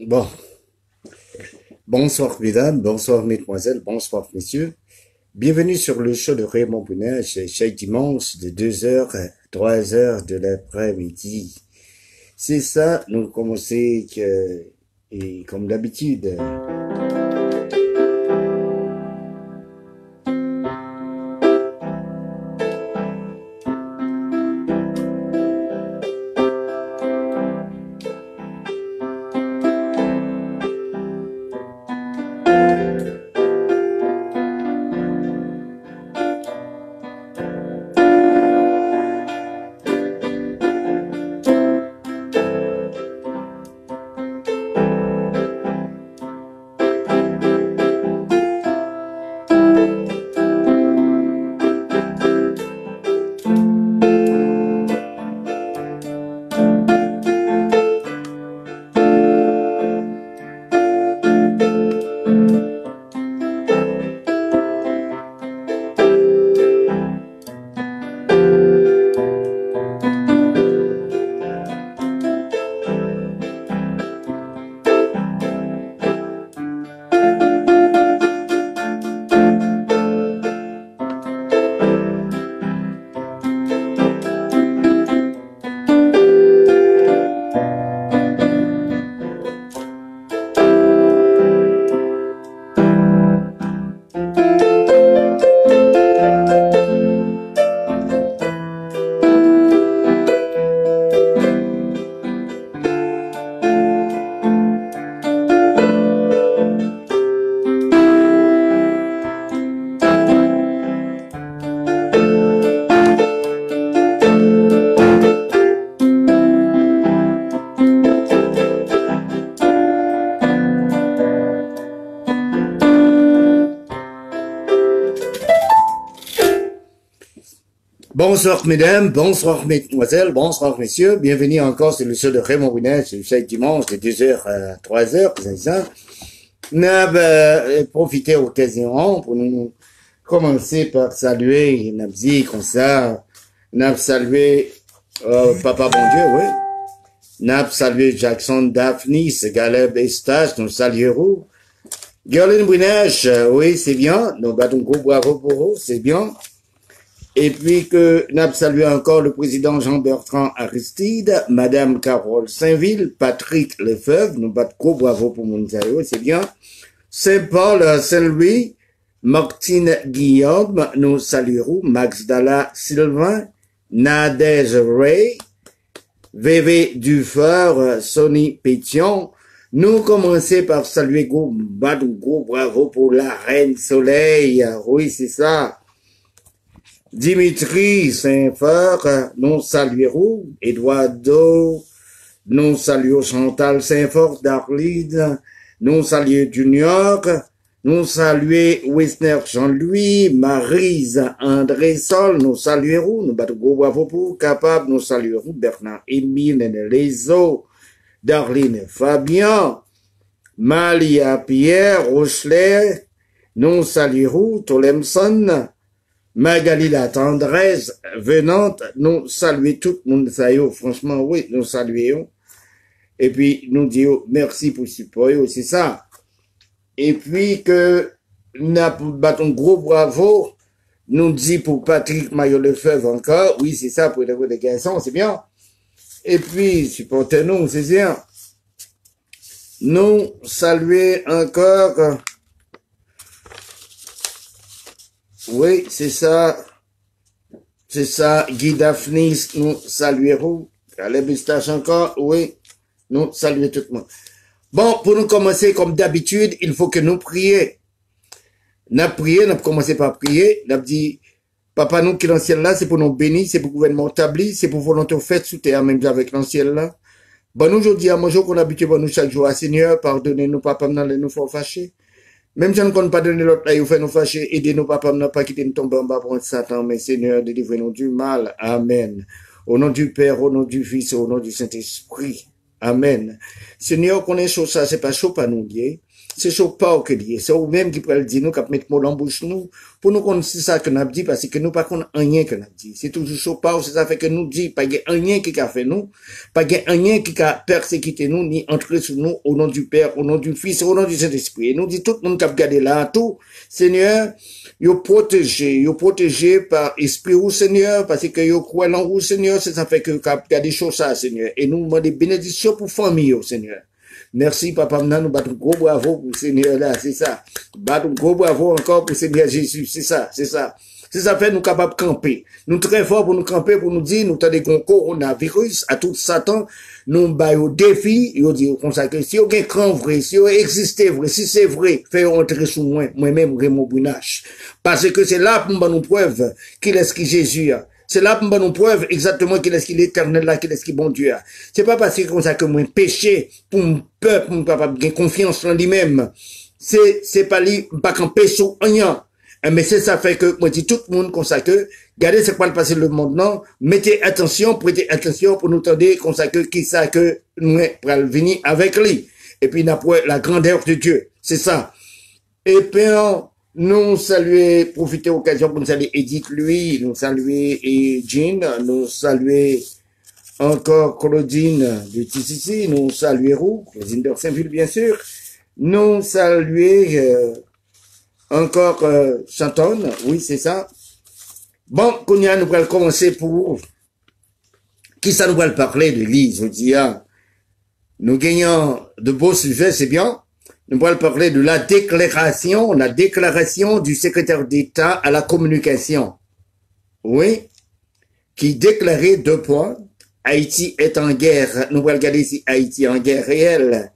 Bon, bonsoir mesdames, bonsoir mesdemoiselles, bonsoir messieurs. Bienvenue sur le show de Raymond Bounage, chaque dimanche de 2 heures à 3 heures de l'après-midi. C'est ça, nous commençons et comme d'habitude. Bonsoir mesdames, bonsoir mesdemoiselles, bonsoir messieurs, bienvenue encore sur le show de Raymond Bounage, chaque dimanche de 2 heures à 3 heures, c'est ça. Nous avons profité de l'occasion pour nous commencer par saluer, nous avons dit comme ça, nous avons salué Papa Bon Dieu, oui. Nous avons salué Jackson Daphnis, Galeb Eustache, nous saluons. Guerlain Bounage, oui c'est bien, nous battons gros bravo pour vous, c'est bien. Et puis que nous saluons encore le président Jean-Bertrand Aristide, Madame Carole Saint-Ville, Patrick Lefebvre, nous battons gros bravo pour Mounzaïo, c'est bien. Saint-Paul Saint-Louis, Martine Guillaume, nous saluons. Max Dalla Sylvain, Nadège Ray, VV Dufeur, Sonny Pétion. Nous commençons par saluer gros bravo pour la Reine Soleil, oui c'est ça. Dimitri Saint-Fort, nous saluons. Eduardo, nous saluons Chantal Saint-Fort d'Arlide, nous saluons Junior, nous saluons Wisner Jean-Louis, Maryse André Sol, nous saluons, nous battons gros bravo pour capable, nous saluons Bernard Émile Lezo, Darline Fabien, Malia Pierre Rochelet, nous saluons Tolemson, Magali la tendresse venante, nous saluons tout le monde, franchement, oui, nous saluons. Et puis, nous disons merci pour ce support, c'est ça. Et puis, que nous battons gros bravo, nous dit pour Patrick Maillot-Lefebvre encore, oui, c'est ça, pour les garçons, c'est bien. Et puis, supportez-nous, c'est bien. Nous saluons encore, oui, c'est ça, Guy Daphnis, nous saluons, Caleb Eustache encore, oui, nous saluons tout le monde. Bon, pour nous commencer comme d'habitude, il faut que nous prions. Nous prions, nous commençons par prier, nous dit, Papa, nous qui l'ancien là, c'est pour nous bénir, c'est pour le gouvernement établi, c'est pour volonté faite sous terre, même avec l'ancien là. Bon, aujourd'hui, à mon jour qu'on habitue, bon, nous chaque jour, à Seigneur, pardonnez-nous, Papa, nous faut fâcher. Même si on ne compte pas donner l'autre là, il faut nous fâcher, aidez-nous, Papa, ne pas quitter nous tomber en bas pour Satan, mais Seigneur, délivrez-nous du mal. Amen. Au nom du Père, au nom du Fils, au nom du Saint-Esprit. Amen. Seigneur, qu'on est chaud ça, c'est pas chaud pas nous, Dieu. C'est chaud pas que dit. C'est vous-même qui peut le dire, nous, qui mettre mot dans la bouche, nous, pour nous connaître ça que nous avons dit, parce que nous, pas qu'on rien que nous avons dit. C'est toujours chaud pas, c'est ça fait que nous dit, pas rien qui a fait nous, pas rien qui a persécuté nous, ni entré sur nous, au nom du Père, au nom du Fils, au nom du Saint-Esprit. Et nous dit tout le monde qui a regardé là, tout, Seigneur, yo protégé par esprit ou Seigneur, parce que yo croit en vous, Seigneur, c'est ça fait que cap garder choses ça, Seigneur. Et nous demandons des bénédictions pour famille, Seigneur. Merci, Papa, nous battons gros bravo pour Seigneur là, c'est ça. Battons gros bravo encore pour Seigneur Jésus, c'est ça, c'est ça. C'est ça fait nous capables de camper. Nous très fort pour nous camper, pour nous dire, nous t'avons des coronavirus, à tout Satan, nous baillons au défi, nous disons comme ça que si vous avez cran vrai, si vous existez vrai, si c'est vrai, faites entrer sous moi-même, Raymond Brunache. Parce que c'est là pour nous preuve qu'il est ce qui Jésus a. C'est là pour nous preuve exactement qu'il est l'éternel là, qu'il est ce qui bon Dieu a. C'est pas parce que comme ça que moi péché pour mon peuple, pour capable de confiance en lui-même. C'est pas lui, pas camper sur rien. Mais c'est ça fait que moi dis tout le monde comme ça que regardez c'est quoi le passé le monde non, mettez attention, prêtez attention pour nous tendre comme ça que qui ça que nous pour venir avec lui. Et puis après la grandeur de Dieu, c'est ça. Et puis nous saluer, profiter de l'occasion pour nous saluer Edith lui, nous saluer et Jean, nous saluer encore Claudine de Tissisi, nous saluer Roux, Claudine de Saint-Ville bien sûr, nous saluer encore Chanton, oui c'est ça. Bon, Kounia, nous allons commencer pour qui ça nous va parler de l'Église, je dis, hein. Nous gagnons de beaux sujets, c'est bien. Nous allons parler de la déclaration du secrétaire d'État à la communication. Oui, qui déclarait 2 points. Haïti est en guerre. Nous allons regarder si Haïti est en guerre réelle.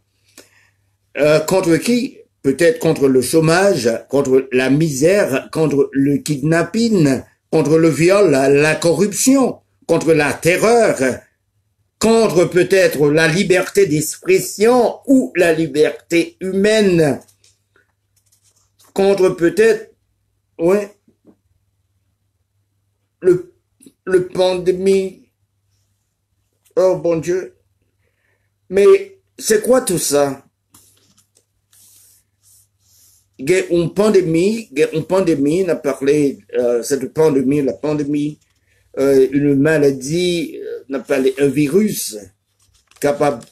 Contre qui? Peut-être contre le chômage, contre la misère, contre le kidnapping, contre le viol, la corruption, contre la terreur, contre peut-être la liberté d'expression ou la liberté humaine, contre peut-être, ouais, le pandémie. Oh bon Dieu. Mais c'est quoi tout ça? Il y a une pandémie, on a parlé, cette pandémie, la pandémie, une maladie, on a parlé un virus capable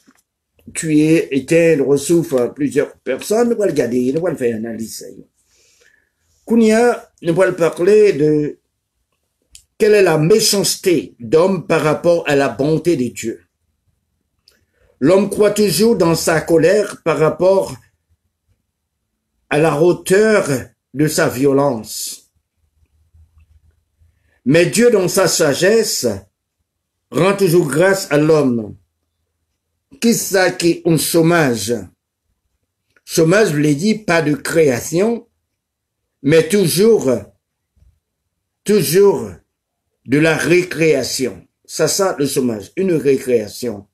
de tuer, éteindre, souffre plusieurs personnes, nous allons regarder, nous allons faire une analyse. Kounia, nous allons parler de quelle est la méchanceté d'homme par rapport à la bonté de Dieu. L'homme croit toujours dans sa colère par rapport à la hauteur de sa violence. Mais Dieu, dans sa sagesse, rend toujours grâce à l'homme. Qui ça qui est un chômage? Chômage, je l'ai dit, pas de création, mais toujours de la récréation. Ça, le chômage, une récréation.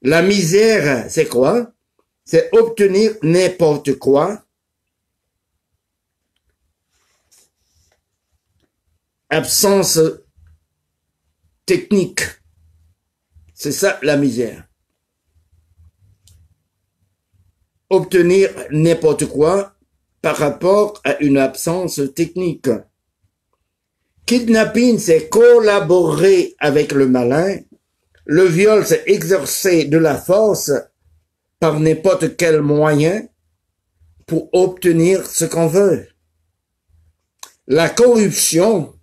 La misère, c'est quoi? C'est obtenir n'importe quoi, absence technique. C'est ça la misère. Obtenir n'importe quoi par rapport à une absence technique. Kidnapping, c'est collaborer avec le malin. Le viol, c'est exercer de la force par n'importe quel moyen pour obtenir ce qu'on veut. La corruption,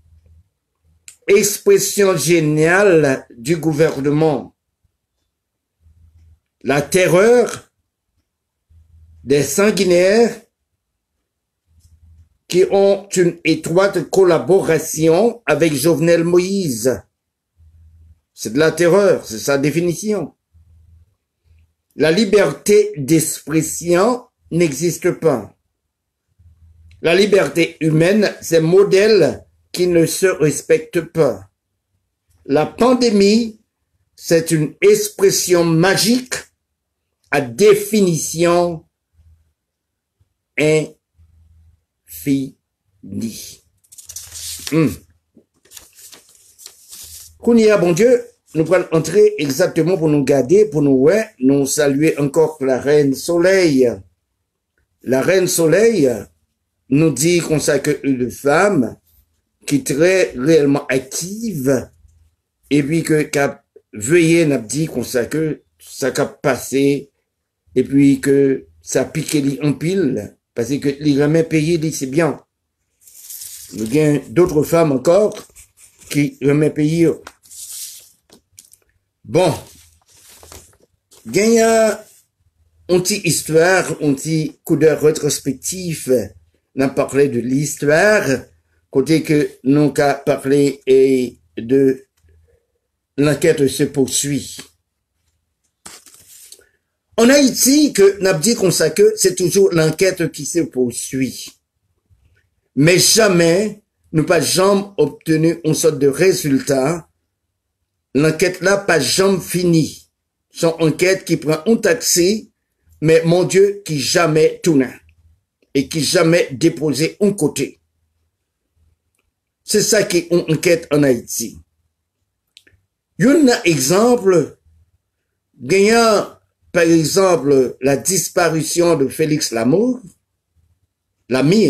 expression géniale du gouvernement. La terreur des sanguinaires qui ont une étroite collaboration avec Jovenel Moïse. C'est de la terreur, c'est sa définition. La liberté d'expression n'existe pas. La liberté humaine, c'est un modèle qui ne se respecte pas. La pandémie, c'est une expression magique à définition infinie. Kounia, bon Dieu, nous allons entrer exactement pour nous garder, pour nous saluer encore la reine soleil. La Reine Soleil nous dit qu'on sait qu'une femme qui est très réellement active et puis que qu'a veillé n'a dit qu'on sait que ça a passé et puis que ça pique li en pile parce que les jamais payé dit c'est bien. Il y a d'autres femmes encore qui jamais payé. Bon, il y a une petite histoire, un petit coup d'œil rétrospectif. On a parlé de l'histoire, côté que nous avons parlé et de l'enquête se poursuit. En Haïti, que n'a dit qu'on sait que c'est toujours l'enquête qui se poursuit. Mais jamais, nous pas jamais obtenu une sorte de résultat. L'enquête là pas jamais finie. C'est une enquête qui prend un taxi, mais mon Dieu, qui jamais tourne et qui jamais déposé un côté. C'est ça qui est une enquête en Haïti. Un exemple, gagnant par exemple la disparition de Félix Lamy,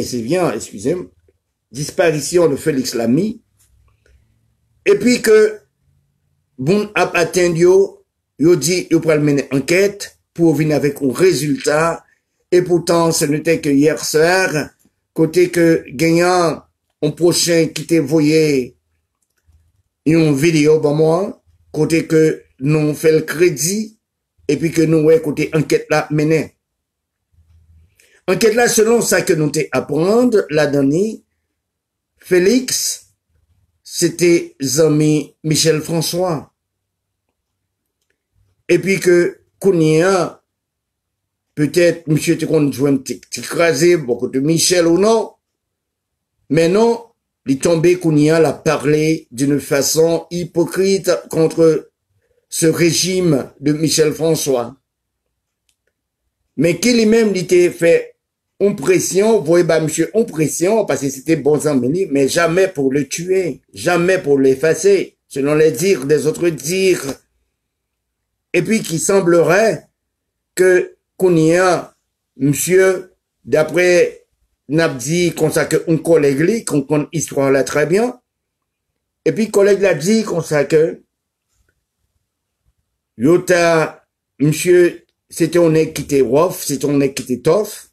c'est bien, excusez-moi, disparition de Félix Lamy, et puis que bon a atteint yo dit yo pral mener enquête pour venir avec un résultat, et pourtant ce n'était que hier soir, côté que gagnant un prochain qui t'est voyé une vidéo pour moi, côté que nous fait le crédit, et puis que nous, côté enquête là, menée. Enquête là, selon ça que nous t'ai apprendre, la dernière, Félix, c'était ami Michel François. Et puis que, Kounia, peut-être, monsieur te compte jouer un petit crasé, beaucoup de Michel ou non, mais non, il tombé Kounia l'a parlé d'une façon hypocrite contre ce régime de Michel François. Mais qui lui-même l'était fait une pression, vous voyez, bah, monsieur, une pression, parce que c'était bon amis, mais jamais pour le tuer, jamais pour l'effacer, selon les dires des autres dires. Et puis, qui semblerait que Kounia, monsieur, d'après Nabdi, qu'on sait qu'un collègue, qu'on connaît l'histoire là très bien, et puis, collègue l'a dit qu'on sait que Yota, monsieur, c'était un nègre qui était rough, c'était un nègre qui était tough.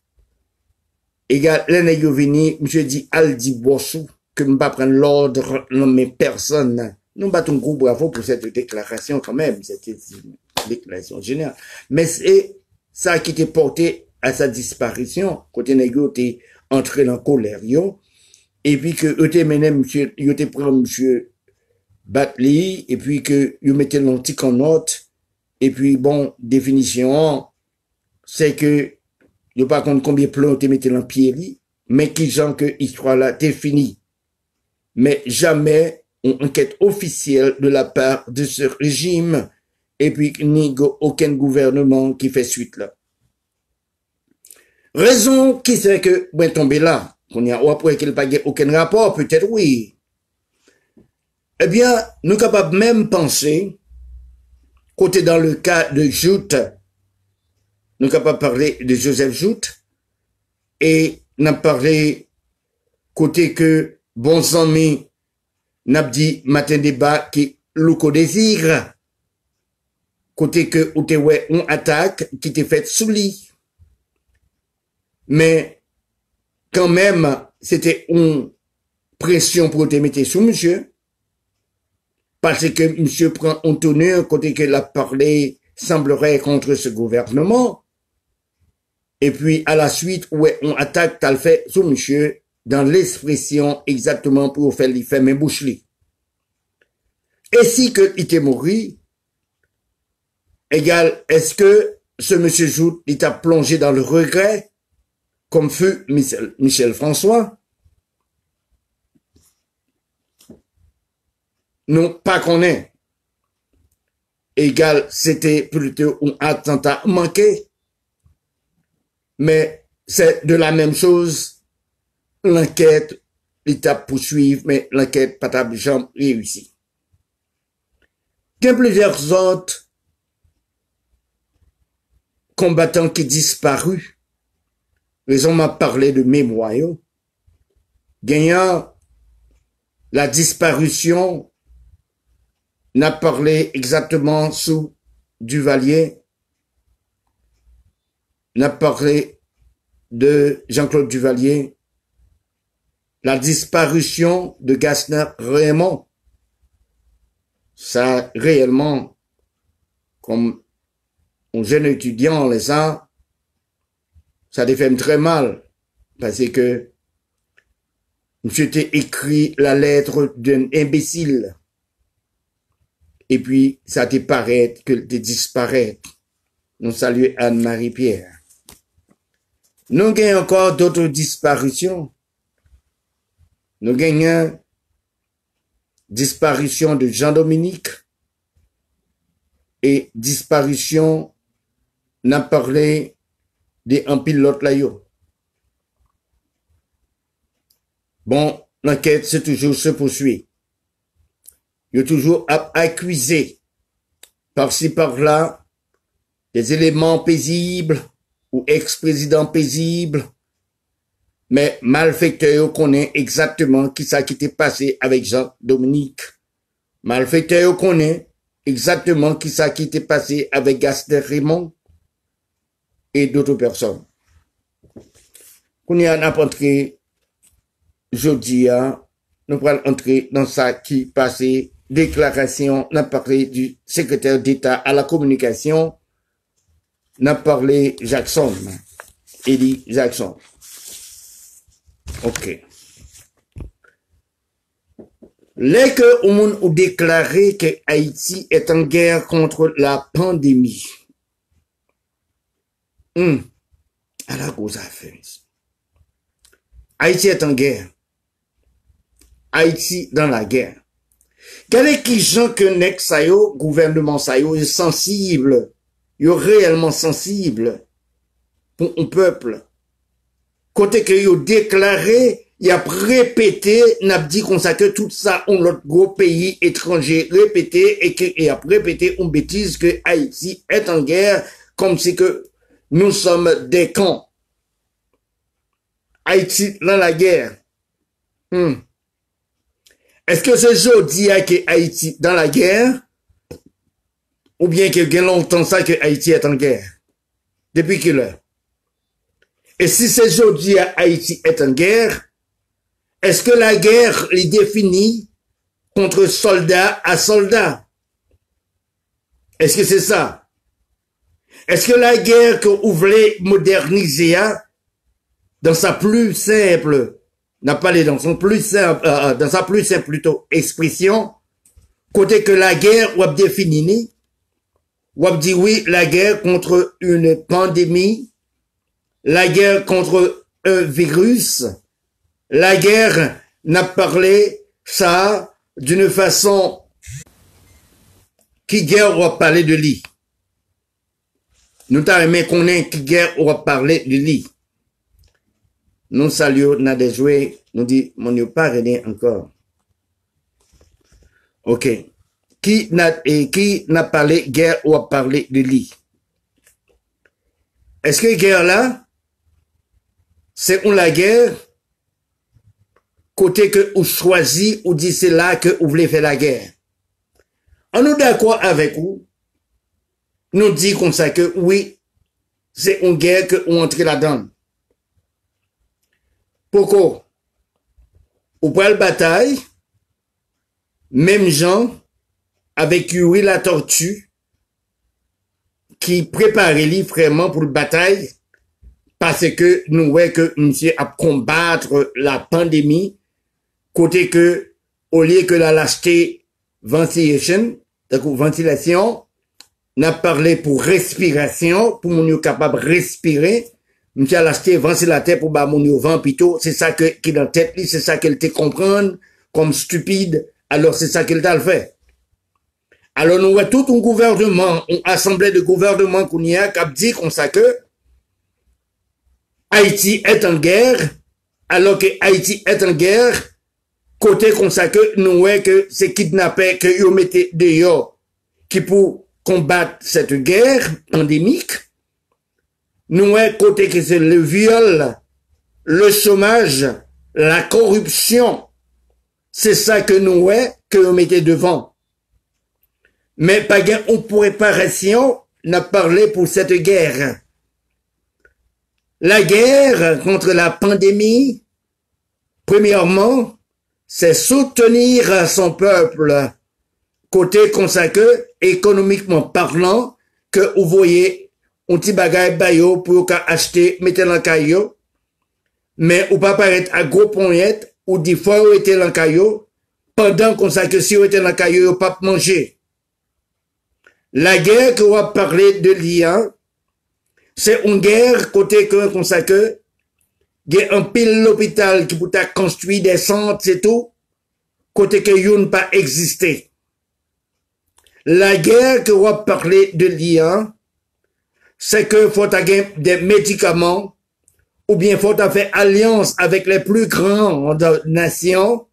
Égal, l'année venu, monsieur dit, al dit bossou, que ne pas prendre l'ordre, non, mais personne. Nous battons un gros bravo pour cette déclaration quand même, c'était une déclaration générale. Mais c'est ça qui était porté à sa disparition, quand les nègres étaient entrés en colère, et puis que, était mené, monsieur, il était pris monsieur Batli, et puis que, il mettait l'antique en note. Et puis, bon, définition, c'est que, je ne sais pas combien de plans tu mettais dans Pierre, mais qui genre que l'histoire là, t'es fini. Mais jamais une enquête officielle de la part de ce régime, et puis ni aucun gouvernement qui fait suite là. Raison qui c'est que, ben, tomber là, qu'on y a, ou après qu'il n'y a pas aucun rapport, peut-être oui. Eh bien, nous sommes capables même penser, côté dans le cas de Joute, nous sommes capables de parler de Joseph Joute, et nous avons parlé côté que bons amis, n'a dit matin débat qui louko désir, côté que ou te ouais une attaque qui t'est faite sous lit. Mais quand même, c'était une pression pour te mettre sous monsieur, parce que monsieur prend un tournure côté que l'a parlé semblerait contre ce gouvernement. Et puis, à la suite, ouais, on attaque, t'as le fait sous monsieur, dans l'expression exactement pour faire les faire mes bouches li. Et si que il était mort, égal, est-ce que ce monsieur Joute, il t'a plongé dans le regret, comme fut Michel François? Non, pas qu'on est. Égal, c'était plutôt un attentat manqué. Mais c'est de la même chose, l'enquête, l'État poursuivre, mais l'enquête pas de jamais réussi. Il y a plusieurs autres combattants qui disparus raison m'a parlé de mémoire, gagnant la disparition, n'a parlé exactement sous Duvalier, n'a parlé de Jean-Claude Duvalier, la disparition de Gasner Raymond, ça réellement, comme un jeune étudiant, les ça défait très mal, parce que monsieur t'a écrit la lettre d'un imbécile, et puis ça te paraît que te disparaît. Nous saluons Anne-Marie Pierre. Nous gagnons encore d'autres disparitions. Nous gagnons disparition de Jean-Dominique et disparition, n'a parlé de un pilote là. Bon, l'enquête, c'est toujours se poursuit. Il y a toujours à accuser par-ci par-là des éléments paisibles ou ex-présidents paisibles, mais malfaiteurs connaît exactement qui ça qui était passé avec Jean-Dominique. Malfaiteurs connaît exactement qui ça qui était passé avec Gaston Raymond et d'autres personnes. Qu'on y a entré jeudi, nous allons entrer dans ça qui passé, déclaration, on a parlé du secrétaire d'État à la communication, on a parlé Jackson, Elie Jackson. Ok. Les que au monde ont déclaré que Haïti est en guerre contre la pandémie. À la cause affaire. Haïti est en guerre. Haïti dans la guerre. Quel est qui gens que nek sa yo, gouvernement sa yo, est sensible, yo réellement sensible pour un peuple. Côté que yo déclaré, y a répété, n'a dit qu'on ça que tout ça, on l'autre gros pays étranger répété et que y a répété une bêtise que Haïti est en guerre comme si que nous sommes des camps. Haïti dans la guerre. Est-ce que c'est aujourd'hui que Haïti dans la guerre ou bien que bien longtemps ça que Haïti est en guerre? Depuis quelle heure? Et si c'est aujourd'hui Haïti est en guerre, est-ce que la guerre est définie contre soldat à soldat? Est-ce que c'est ça? Est-ce que la guerre que vous voulez moderniser dans sa plus simple, n'a pas les dans son plus simple, dans sa plus simple plutôt expression, côté que la guerre ou définie, ou dit oui, la guerre contre une pandémie, la guerre contre un virus, la guerre n'a parlé ça d'une façon qui guerre va parler de lui. Nous t'avons aimé qu'on ait qui guerre va parler de lui. Nous saluons, n'a des jouets, nous dit, mon Dieu, pas rien encore. Ok. Qui n'a parlé guerre ou a parlé de lui? Est-ce que guerre là, c'est la guerre, côté que vous choisit, ou dit c'est là que vous voulez faire la guerre? On est d'accord avec vous, nous dit comme ça que oui, c'est une guerre que vous entrez là-dedans. Pourquoi? Ou pour la bataille, même gens, avec Yuri la tortue, qui préparait lui vraiment pour la bataille, parce que nous voyons que monsieur a combattre la pandémie, côté que, au lieu que la lâcheté ventilation, ventilation, n'a parlé pour respiration, pour mon capable de respirer, monsieur a lâcheté ventilateur pour bah mon vent plutôt, c'est ça qui est dans la tête, c'est ça qu'elle te comprendre comme stupide, alors c'est ça qu'elle t'a fait. Alors nous voyons tout un gouvernement, une assemblée de gouvernement qu'on y a, qui a dit comme ça que Haïti est en guerre, alors que Haïti est en guerre, côté comme ça que nous voyons que c'est kidnappé, que vous mettez dehors, qui pour combattre cette guerre pandémique, nous voyons côté que c'est le viol le chômage, la corruption. C'est ça que nous, ouais, que nous mettons devant. Mais pas gain en préparation, n'a parlé pour cette guerre. La guerre contre la pandémie, premièrement, c'est soutenir son peuple. Côté consacré, économiquement parlant, que vous voyez, un petit bagage bayo pour acheter, mettez dans le caillou, mais ou pas paraître à gros poignette, ou des fois où était dans le caillou, pendant qu'on sait que si vous était dans le caillou, vous pas manger. La guerre que vous avez parlé de l'IA, c'est une guerre côté que qu'on sait que, il y a un pile l'hôpital qui peut construire des centres, c'est tout, côté que you n'a pas existé. La guerre que vous avez parlé de l'IA, c'est que faut avoir des médicaments, ou bien faut faire alliance avec les plus grandes nations,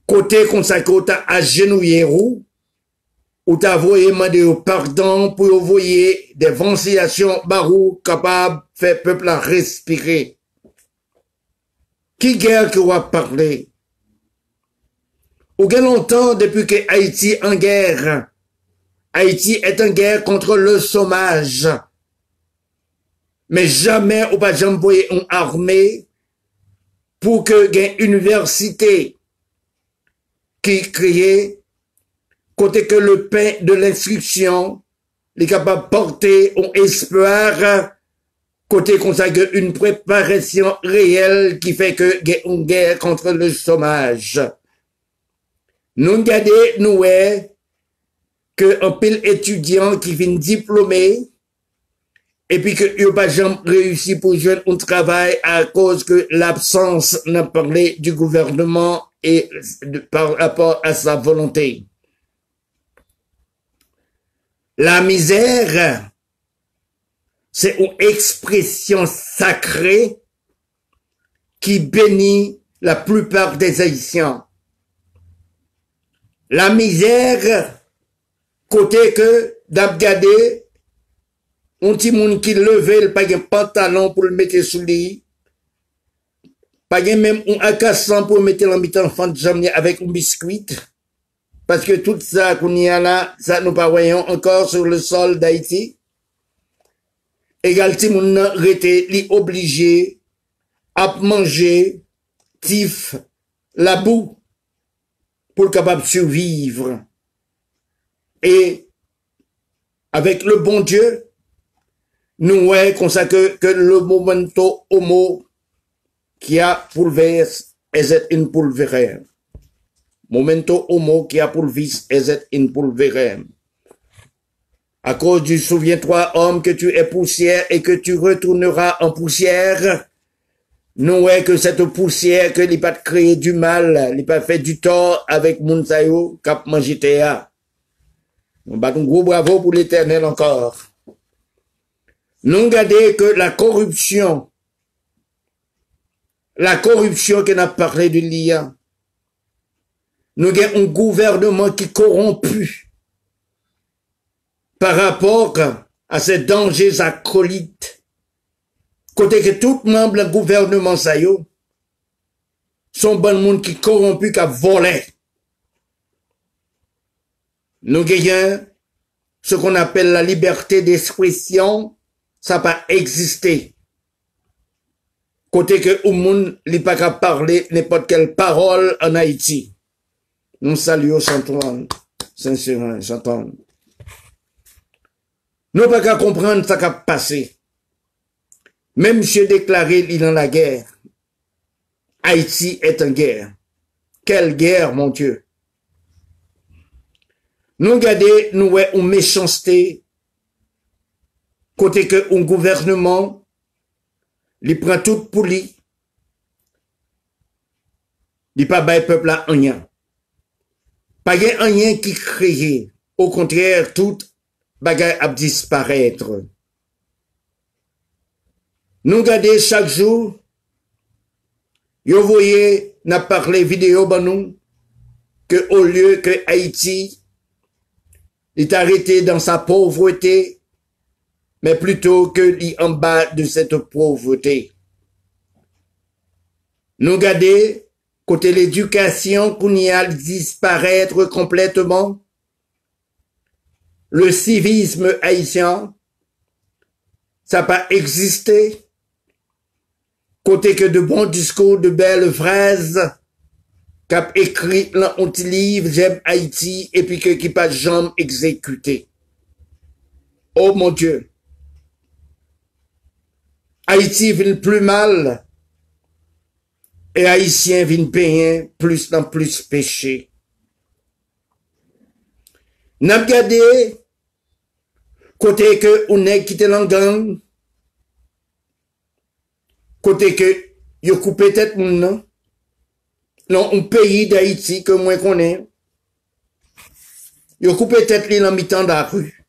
côté qu'on s'accorde à genouiller ou t'as voyé demander pardon pour voyer des ventilations barou capables de faire peuple à respirer. Qui guerre que vous avez parlé? Ou bien longtemps depuis que Haïti est en guerre. Haïti est en guerre contre le chômage. Mais jamais ou pas jamais envoyer une armée pour que une université qui crée côté que le pain de l'instruction est capable de porter un espoir côté qu'on a une préparation réelle qui fait que y a une guerre contre le chômage. Nous regardons, nous, que un pile étudiant qui vient diplômé et puis que n'a pas jamais réussi pour jouer un travail à cause que l'absence n'a parlé du gouvernement et par rapport à sa volonté. La misère, c'est une expression sacrée qui bénit la plupart des Haïtiens. La misère, côté que d'abgader, un petit monde qui levait, il pas un pantalon pour le mettre sous lit, pas même un accassant pour mettre l'enfant de jambe avec un biscuit, parce que tout ça qu'on y a là, ça nous pas voyons encore sur le sol d'Haïti. Égal, si moun rete li obligé à manger, tif, la boue, pour capable survivre. Et, avec le bon Dieu, nous voyons comme ça que le momento homo qui a pulvéré est une pulvérée. Momento homo qui a pulvéré est une pulvérée. À cause du souviens-toi, homme, que tu es poussière et que tu retourneras en poussière, nous voyons que cette poussière, que n'est pas créé du mal, n'est pas fait du tort avec Mounsayo, cap mangité. On bat un gros bravo pour l'Éternel encore. Nous regardons que la corruption qu'on a parlé de l'IA, nous avons un gouvernement qui corrompu par rapport à ces dangers acolytes, côté que tout membre du gouvernement ça yo, sont bon monde qui corrompu, qui a volé. Nous gagnons ce qu'on appelle la liberté d'expression, ça n'a pas existé. Côté que au monde n'est pas qu'à parler n'importe quelle parole en Haïti. Nous saluons Saint-Antoine, sincèrement, Saint-Antoine. Nous pas qu'à comprendre ce qui a passé. Même monsieur déclaré, il est dans la guerre. Haïti est en guerre. Quelle guerre, mon Dieu. Nous regardons, nous voyons une méchanceté, côté que un gouvernement, il prend tout pour lui, il pas bail peuple à rien. Pas rien qui crée. Au contraire, tout bagay à disparaître. Nous regardons chaque jour, vous voyez, n'a parlé vidéo ban nous, que au lieu que Haïti est arrêté dans sa pauvreté, mais plutôt que en bas de cette pauvreté. Nous garder côté l'éducation qu'on y a disparaître complètement. Le civisme haïtien, ça n'a pas existé. Côté que de bons discours, de belles phrases, qu'a écrit dans un petit livre, j'aime Haïti, et puis que qui pas jamais exécuté. Oh mon Dieu. Haïti vient plus mal, et Haïtien vient payer plus en plus péché. N'a regardé, côté que on est quitté l'engang, côté que yo coupé tête moun non un pays d'Haïti que moi connais, yo coupé tête li dans mi-temps de la rue.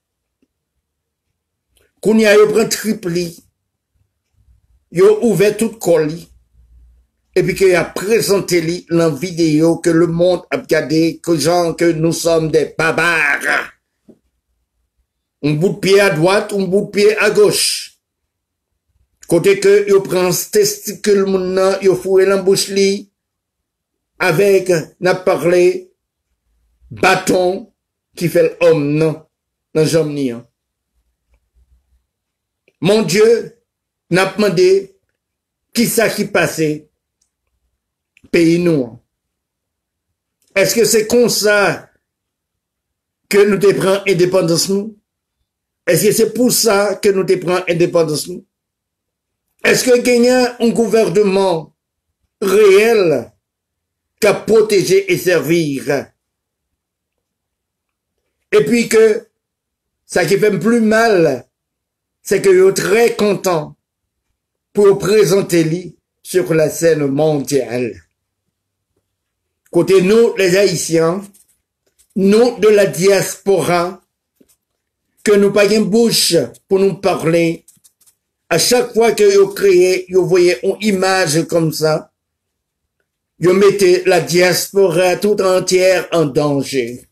Qu'on y a yo prend tripli, yo ouvert tout colis, et puis qu'il a présenté li dans vidéo que le monde a regardé que genre que nous sommes des barbares. Un bout de pied à droite, un bout de pied à gauche. Côté que yo prend testicule moun nan, yo foué l'embouche li, avec, n'a parlé, bâton, qui fait l'homme, non, dans jambe ni. Mon Dieu, n'a demandé, qui ça qui passait, pays nous. Est-ce que c'est comme ça que nous te prenons indépendance nous? Est-ce que c'est pour ça que nous te prenons indépendance nous? Est-ce que gagnant un gouvernement réel qu'à protéger et servir? Et puis que ça qui fait plus mal, c'est que yo très content pour présenter lui sur la scène mondiale. Côté nous, les Haïtiens, nous de la diaspora, que nous pas une bouche pour nous parler. À chaque fois que vous créez, vous voyez une image comme ça, vous mettez la diaspora tout entière en danger.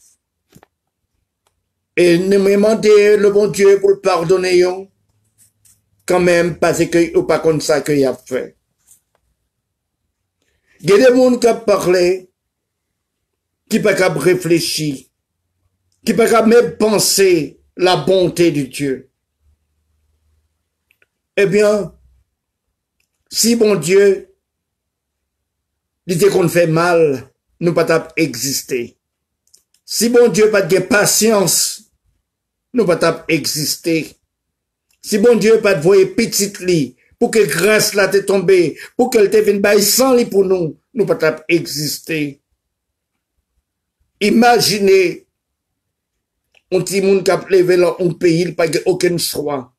Et nous me demandez le bon Dieu pour le pardonner, quand même, parce que vous pas comme ça qu'il a fait. Il y a des gens qui ont parlé, qui pas qu'à réfléchir, qui pas qu'à même penser la bonté de Dieu. Eh bien, si bon Dieu disait qu'on fait mal, nous pas exister. Si bon Dieu pas de patience, nous pas exister. Si bon Dieu pas de voyer petite lit, pour que grâce là t'est tombée, pour qu'elle te vienne bailler sans lit pour nous, nous pas exister. Imaginez, un petit monde qui a levé dans un pays, il n'a pas aucun choix.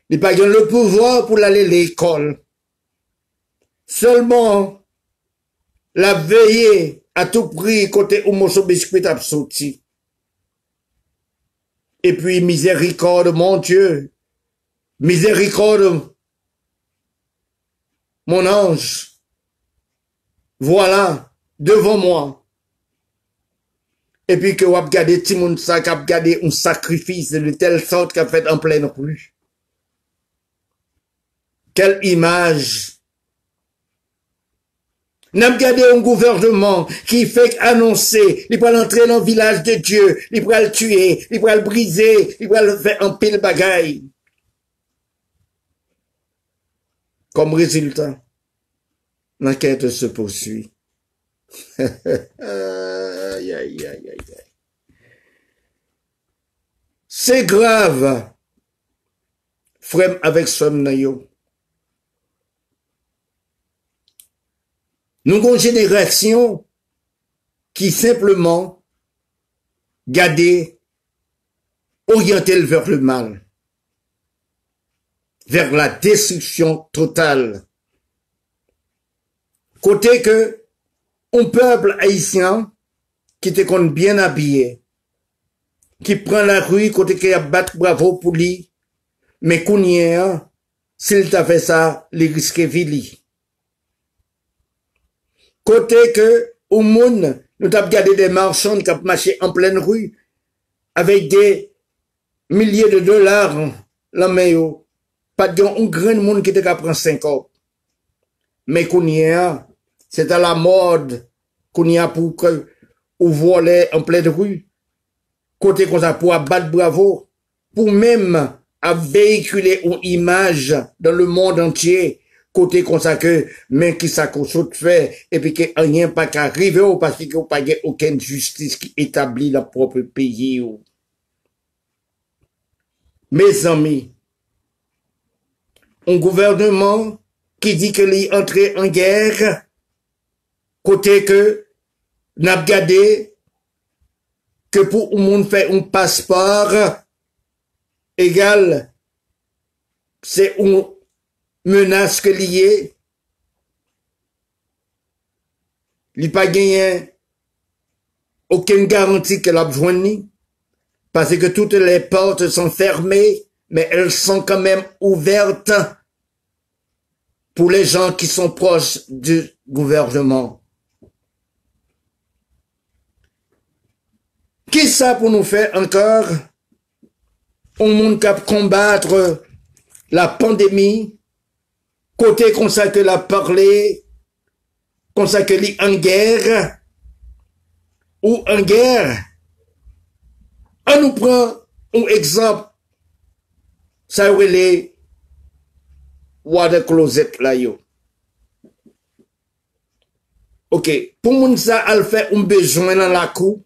Il n'a pas le pouvoir pour aller à l'école. Seulement, la veiller à tout prix côté où mon biscuit a sorti. Et puis, miséricorde, mon Dieu. Miséricorde, mon ange. Voilà, devant moi. Et puis que vous avez gardé Timoun ça, vous avez gardé un sacrifice de telle sorte qu'a fait en pleine rue. Quelle image! N'a gardé un gouvernement qui fait annoncer, il peut entrer dans le village de Dieu, il peut le tuer, il peut le briser, il peut le faire en pile bagaille. Comme résultat, l'enquête se poursuit. Aïe, aïe, aïe, aïe. C'est grave, frère avec Somnayo. Nous avons une génération qui simplement gardé, orienté vers le mal, vers la destruction totale. Côté que un peuple haïtien qui était bien habillé, qui prend la rue côté qu'il a battu bravo pour lui, mais qu'on y est, s'il t'a fait ça, il risquait vili. Côté que, au monde, nous avons regardé des marchands qui ont marché en pleine rue, avec des milliers de dollars, la main, pas de un grand monde qui était qu'à prendre 5 ans. Mais qu'on y a, c'est à la mode qu'on y a pour que, ou voler en pleine rue. Côté qu'on a pour battre bravo, pour même à véhiculer une image dans le monde entier. Côté qu'on ça que, mais qui ça qu'on saute fait, et puis que rien pas qu'arriver, parce qu'il n'y a pas aucune justice qui établit leur propre pays. Mes amis, un gouvernement qui dit que l'y entrer en guerre, côté que n'a regardé que pour tout le monde fait un passeport égal, c'est une menace que lié. Il n'y a pas gagné aucune garantie qu'elle a besoin de, parce que toutes les portes sont fermées, mais elles sont quand même ouvertes pour les gens qui sont proches du gouvernement. Qui ça pour nous faire encore? On monde cap combattre la pandémie, côté qu'on sait que la parler, qu'on sait que l'y en guerre, ou en guerre. On nous prend un exemple, ça aurait les water closet là yo. Ok, pour moun ça, elle fait un besoin dans la cour.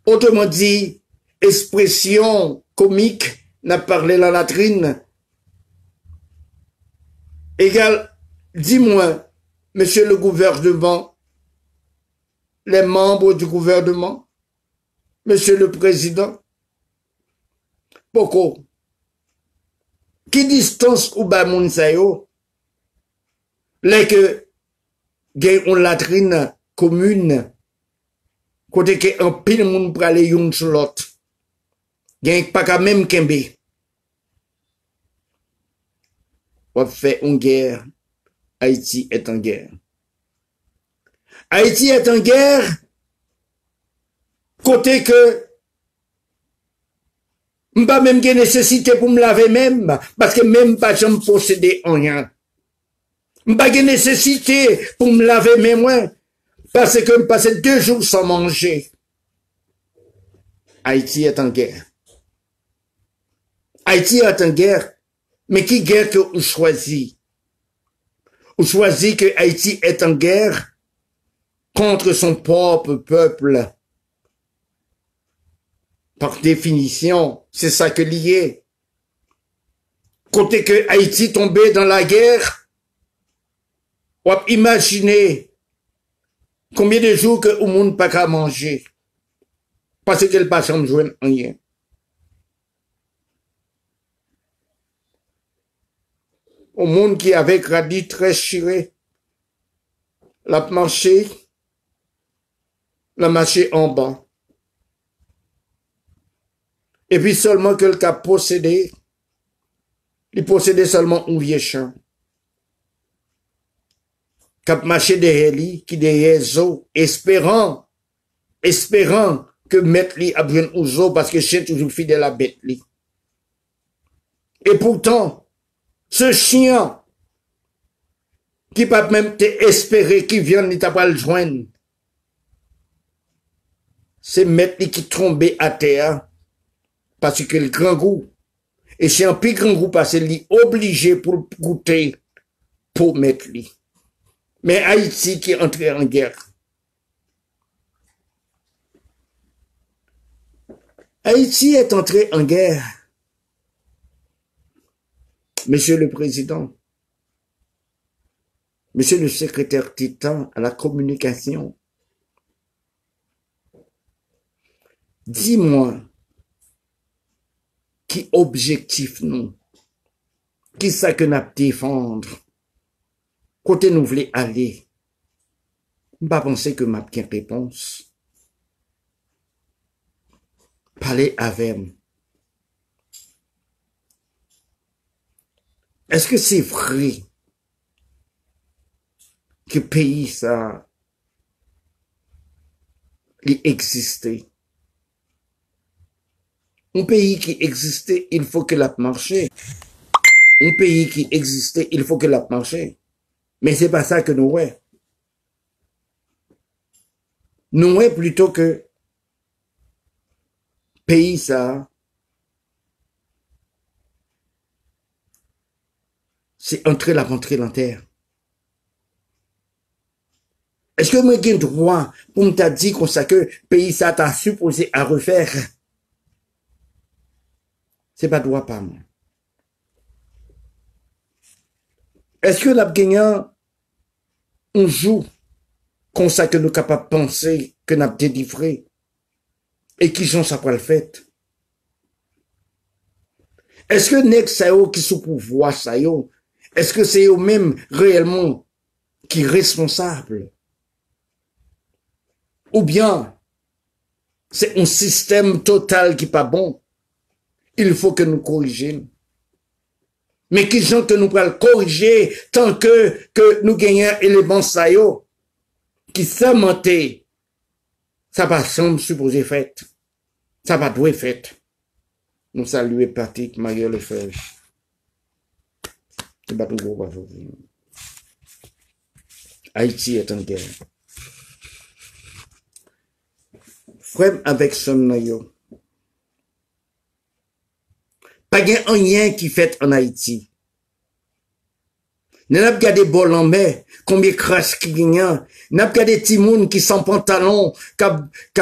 Autrement dit, expression comique n'a parlé la latrine. Égal, dis-moi, monsieur le gouvernement, les membres du gouvernement, monsieur le président, pourquoi? Qui distance ou ba moun sa yo? Les que gen une latrine commune, côté que un pile moun prale yon sur l'autre. Gen pas ka même kembe. On fait une guerre. Haïti est en guerre. Haïti est en guerre. Côté que m'pas même gen nécessité pour me laver même, parce que même pas j'en posséder en rien. M'pas gen nécessité pour me laver même moi, parce que me passe 2 jours sans manger. Haïti est en guerre. Haïti est en guerre. Mais qui guerre que vous choisit? Vous choisit que Haïti est en guerre contre son propre peuple. Par définition, c'est ça que lié. Côté que Haïti tombait dans la guerre, on va imaginer combien de jours que le monde n'a pas manger. Parce qu'elle passe en joindre rien. Au monde qui avait radis très chiré, la marché en bas. Et puis seulement que le cas possédé, il possédait seulement un vieux champ. Cap marché derrière lui, qui derrière zo, espérant que mettre lui a besoin ou zo, parce que c'est toujours fidèle à bête lui. Et pourtant, ce chien, qui peut même t'espérer, qui vient, il t'a pas le joindre. C'est mettre qui tombé à terre, parce que le grand goût, et c'est un plus grand goût parce qu'il est obligé pour goûter, pour mettre lui. Mais Haïti qui est entré en guerre. Haïti est entré en guerre. Monsieur le Président, Monsieur le secrétaire Titan à la communication, dis-moi, qui objectif nous, qui ça que nous défendre, côté nous voulons aller, je ne pas penser que m'a une réponse. Parler avec moi. Est-ce que c'est vrai que le pays ça il existait? Un pays qui existait, il faut que la marche. Un pays qui existait, il faut que la marche. Mais c'est pas ça que nous ouais. Nous ouais plutôt que pays ça, c'est entrer la rentrée dans la terre. Est-ce que moi j'ai le droit pour me dire comme ça que pays ça t'a supposé à refaire? C'est pas droit par moi. Est-ce que l'Afghanistan, on joue comme ça que nous sommes capables de penser que nous avons délivré et qui sont ça pour le fait? Est-ce que nek ça yo qui sous pouvoir ça yo, est-ce que c'est eux même réellement qui est responsable? Ou bien c'est un système total qui n'est pas bon? Il faut que nous corrigions. Mais qui sont que nous pouvons corriger tant que nous gagnons éléments ça yo qui s'est monté, ça va semble supposé fait, ça va doit fait. Nous saluons Patrick Mario Lefebvre. C'est pas tout gros aujourd'hui. Haïti est en guerre. Frère avec son noyau. Pas de rien qui fait en Haïti. N'a pas gardé bol en mer, combien de crash qui gagnent. N'a pas gardé timoun qui sans pantalon, qui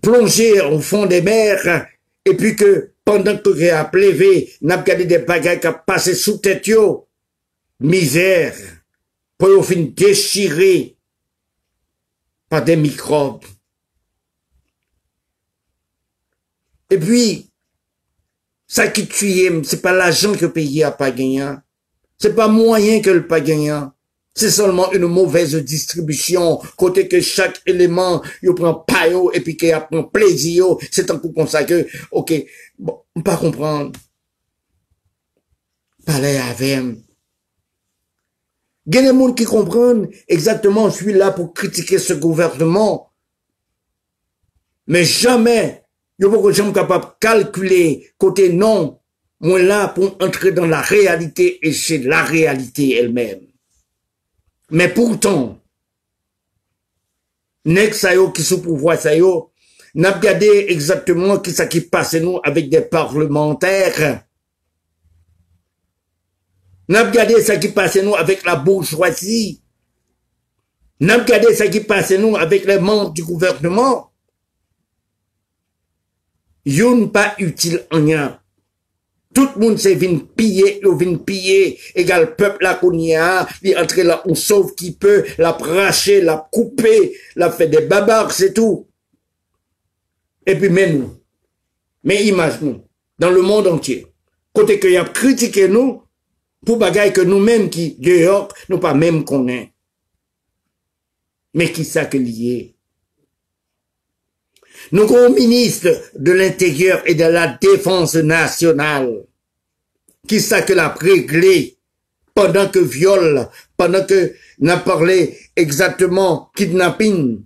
plongé au fond des mers. Et puis que, pendant que j'ai appelé, n'a pas gardé des bagages qui ont passé sous tête yo. Misère. Pour au fin déchirer par des microbes. Et puis, ça qui tue, c'est pas l'argent que le pays a pas gagné. C'est pas moyen que le pas gagné. C'est seulement une mauvaise distribution, côté que chaque élément, il prend payo et puis qu'il prend plaisir, c'est un coup comme ça que, ok, bon, on pas comprendre. Parler avec. Il y a des gens qui comprennent exactement, je suis là pour critiquer ce gouvernement. Mais jamais, il y a beaucoup de gens capables de calculer côté non, moi là pour entrer dans la réalité et c'est la réalité elle-même. Mais pourtant, nek sa yo qui sous pouvoir sa yo, n'a pas regardé exactement qui ça qui passe nous avec des parlementaires. N'a pas regardé ça qui passe nous avec la bourgeoisie. N'a pas regardé ça qui passe nous avec les membres du gouvernement. Yon pas utile en rien. Tout le monde s'est venu piller, égal peuple la kounia, il entre là, on sauve qui peut, la bracher, la couper, la fait des babards, c'est tout. Et puis même nous, mais imagine-nous, dans le monde entier, côté qu'il y a critiqué nous, pour bagaille que nous-mêmes qui, dehors, nous pas même connaît. Mais qui ça que lié? Nous avons ministre de l'Intérieur et de la Défense nationale qui ça que l'a réglé pendant que viol, pendant que n'a parlé exactement kidnapping.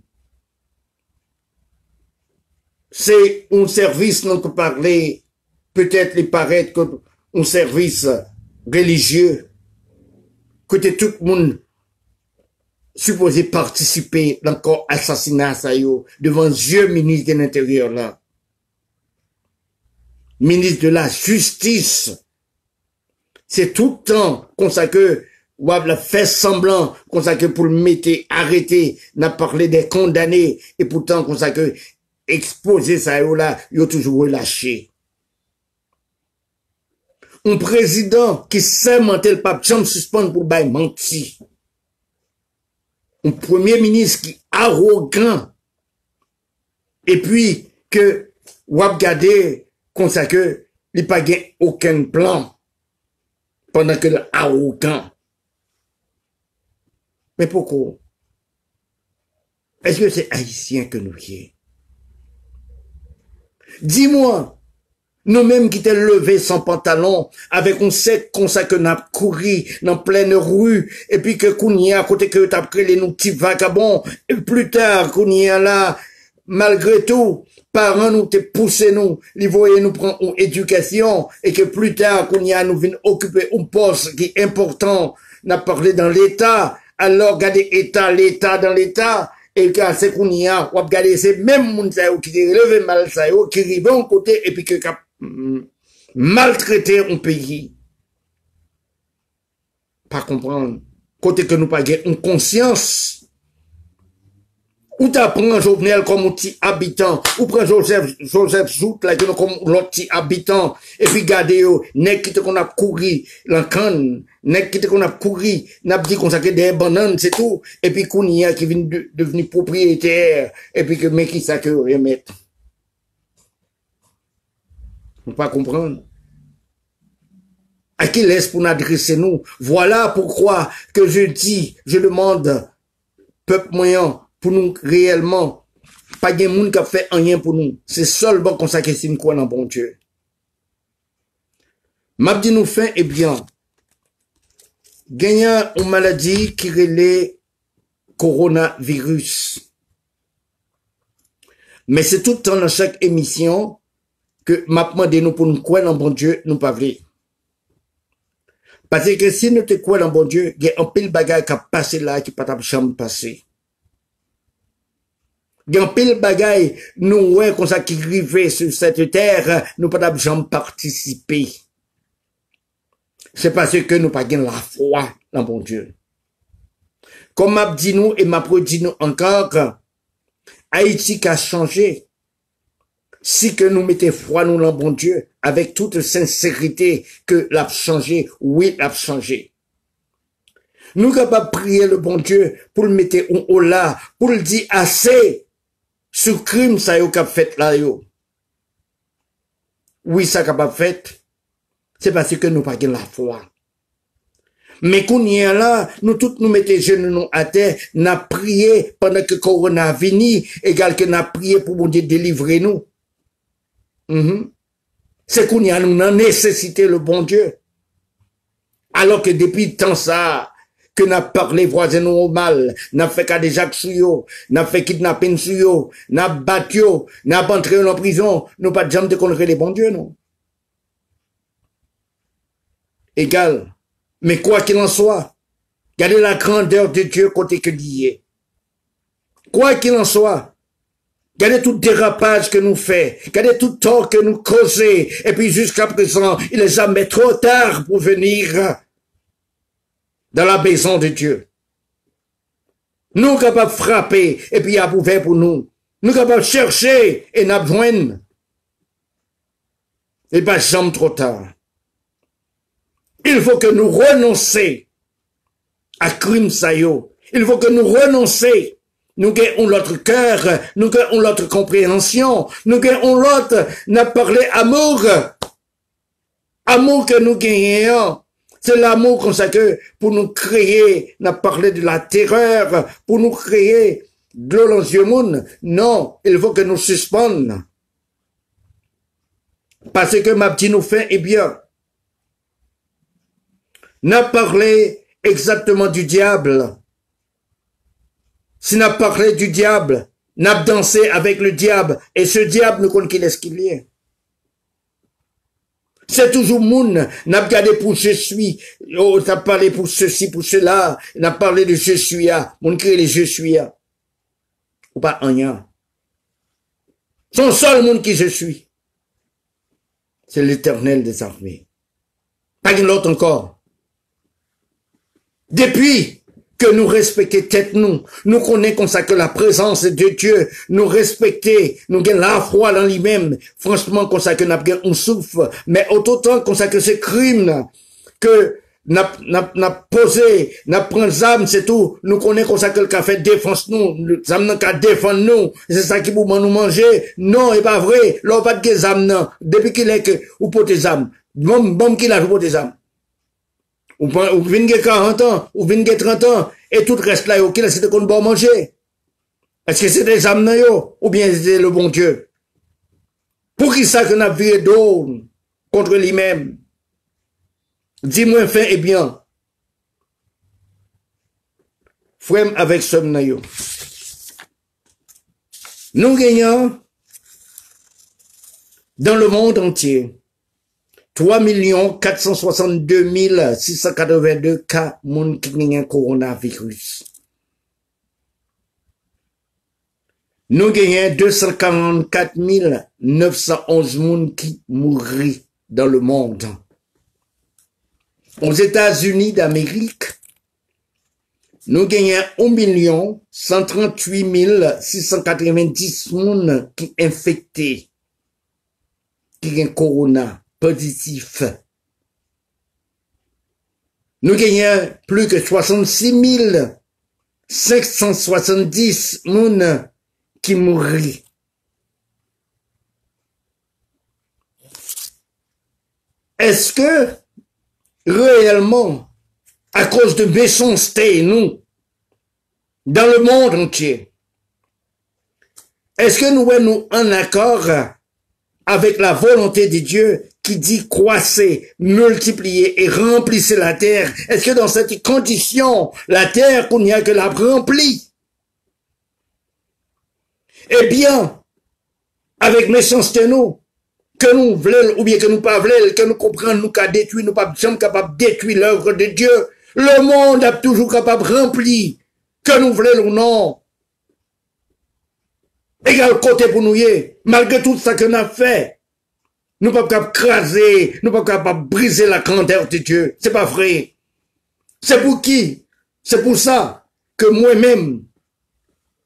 C'est un service dont on parlait, peut-être il paraît que un service religieux, que tout le monde supposé participer dans le assassinat ça yo devant Dieu ministre de l'Intérieur là, ministre de la Justice. C'est tout le temps comme ça que Wab fait semblant comme ça que pour le mettre arrêter, n'a parlé des condamnés et pourtant comme ça que exposer ça yo là, yo toujours relâché. Un président qui sait mentir le pape chambre suspend pour bail menti. Un premier ministre qui est arrogant. Et puis, que, wap gade, comme ça que, il n'y a pas aucun plan. Pendant que l'arrogant. Mais pourquoi? Est-ce que c'est haïtien que nous y est? Dis-moi, nous-mêmes qui t'es levé sans pantalon, avec un sec comme ça que n'a couru dans pleine rue, et puis que Kounia, à côté que t'as pris les nous petits vagabonds, et plus tard, Kounia là, malgré tout, parents nous te poussé nous, ils voyaient nous prendre une éducation, et que plus tard, Kounia nous vient occuper un poste qui est important n'a parlé dans l'État. Alors, regardez l'État dans l'État. Et quand c'est qu'on y a, on va regarder ces mêmes moun sa yo qui relève mal sa yo, qui arrivent en côté et puis qui maltraité un pays. Pas comprendre. Côté que nous pas une conscience. Ou t'apprends Jovenel comme un petit habitant, ou prends Joseph Zout, là, comme l'autre petit habitant, et puis gardez yo, nek qui te qu'on a couru, l'encan, nek qui te qu'on a couru, n'a dit qu'on s'accueille des bananes, c'est tout, et puis qu'on y a qui vient devenir propriétaire, et puis que mec qui s'accueille remettre. Vous pas comprendre? À qui laisse pour nous adresser nous? Voilà pourquoi que je dis, je demande, peuple moyen, pour nous réellement, pas de monde qui a fait rien pour nous. C'est seulement comme ça que c'est une quoi dans bon Dieu. M'a dit nous fin et bien. Gagnant une maladie qui relève coronavirus. Mais c'est tout le temps dans chaque émission que m'a demandé nous pour nous croire dans bon Dieu, nous pas vrai. Parce que si nous te croyons dans bon Dieu, il y a un pile bagage qui a passé là, qui pas jamais passé. Il y a un pile bagaille, nous, ouais, comme ça, qui arrivait sur cette terre, nous pas jamais participer. C'est parce que nous pas la foi dans bon Dieu. Comme m'a dit nous, et m'a dit nous encore, Haïti qui a changé. Si que nous mettons foi nous dans bon Dieu, avec toute sincérité que l'a changé, oui, l'a changé. Nous capables de prier le bon Dieu pour le mettre au là, pour le dire assez, sur crime ça yo qu'a fait là yo. Oui, ça capable fait. C'est parce que nous pas la foi. Mais qu'on y est là, nous tous nous mettons genoux à terre, n'a prié pendant que Corona vini, égal que n'a prié pour bon Dieu délivrer nous. C'est qu'on y a nous nécessité le bon Dieu. Alors que depuis tant ça, que n'a parlé voisin nous au mal, n'a fait qu'à des jacques sur yo, n'a fait kidnapping sur yo, n'a battu yo, n'a pas entré en prison, nous pas de jamais de connaître les bons dieux, non. Égal. Mais quoi qu'il en soit, regardez la grandeur de Dieu côté que d'hier. Quoi qu'il en soit, regardez tout dérapage que nous fait, regardez tout tort que nous causons, et puis jusqu'à présent, il est jamais trop tard pour venir dans la maison de Dieu. Nous capables de frapper, et puis il a ouvert pour nous. Nous capables de chercher, et n'a besoin. Et pas jamais trop tard. Il faut que nous renoncions à crime ça yo. Il faut que nous renoncions. Nous gagnons l'autre cœur, nous gagnons l'autre compréhension, nous gagnons l'autre, n'a parlé amour. Amour que nous gagnons. C'est l'amour comme ça que pour nous créer, n'a parlé de la terreur, pour nous créer de l'eau dans les yeux moun. Non, il faut que nous suspendions. Parce que ma petite nous fait, eh bien, n'a parlé exactement du diable. Si n'a parlé du diable, n'a dansé avec le diable, et ce diable nous connaît qui est-ce qu'il est. C'est toujours moun, n'a regardé pour je suis, oh, n'a parlé pour ceci, pour cela, n'a parlé de je suis, moun crée les je suis, ou pas rien. Son seul monde qui je suis, c'est l'Éternel des armées. Pas une autre encore. Depuis que nous respectons tête nous connaissons comme ça que la présence de Dieu, nous respecter, nous gagnons la foi dans lui-même, franchement comme ça que nous avons un souffle, mais autant comme ça que ce crime que n'a posé, n'a pris l'âme, c'est tout, nous connaissons comme ça que le café défense nous, l'âme n'a qu'à défendre nous, c'est ça qui vous nous manger, non, c'est pas vrai, l'on pas de âme non, depuis qu'il est que, ou pour tes âmes, bon qu'il a pour tes âmes. Ou venez 40 ans, ou venez 30 ans, et tout reste là, qui c'est qu'on va manger. Est-ce que c'est des âmes, ou bien c'est le bon Dieu? Pour qui ça qu'on a vu d'eau contre lui-même? Dis-moi fin et bien. Frère avec ce nayo. Nous gagnons dans le monde entier 3 462 682 cas moun qui gen coronavirus. Nous gagnons 244 911 moun qui mourent dans le monde. Aux États-Unis d'Amérique, nous gagnons 1 138 690 moun qui infectés, qui ont corona positif. Nous gagnons plus que 66 570 moun qui mourent. Est-ce que réellement, à cause de méchanceté, nous, dans le monde entier, est-ce que nous sommes en accord avec la volonté de Dieu qui dit croissez, multipliez et remplissez la terre? Est-ce que dans cette condition, la terre qu'on n'y a que la remplie? Eh bien, avec méchanceté nous, que nous voulons ou bien que nous pas voulons, que nous comprenons, nous qu'à détruire, nous pas sommes capables de détruire l'œuvre de Dieu. Le monde est toujours capable de remplir, que nous voulons ou non. Égal côté pour nous, malgré tout ça que nous avons fait, nous pas capables de craser, nous pas capables de briser la grandeur de Dieu. C'est pas vrai. C'est pour qui? C'est pour ça que moi-même,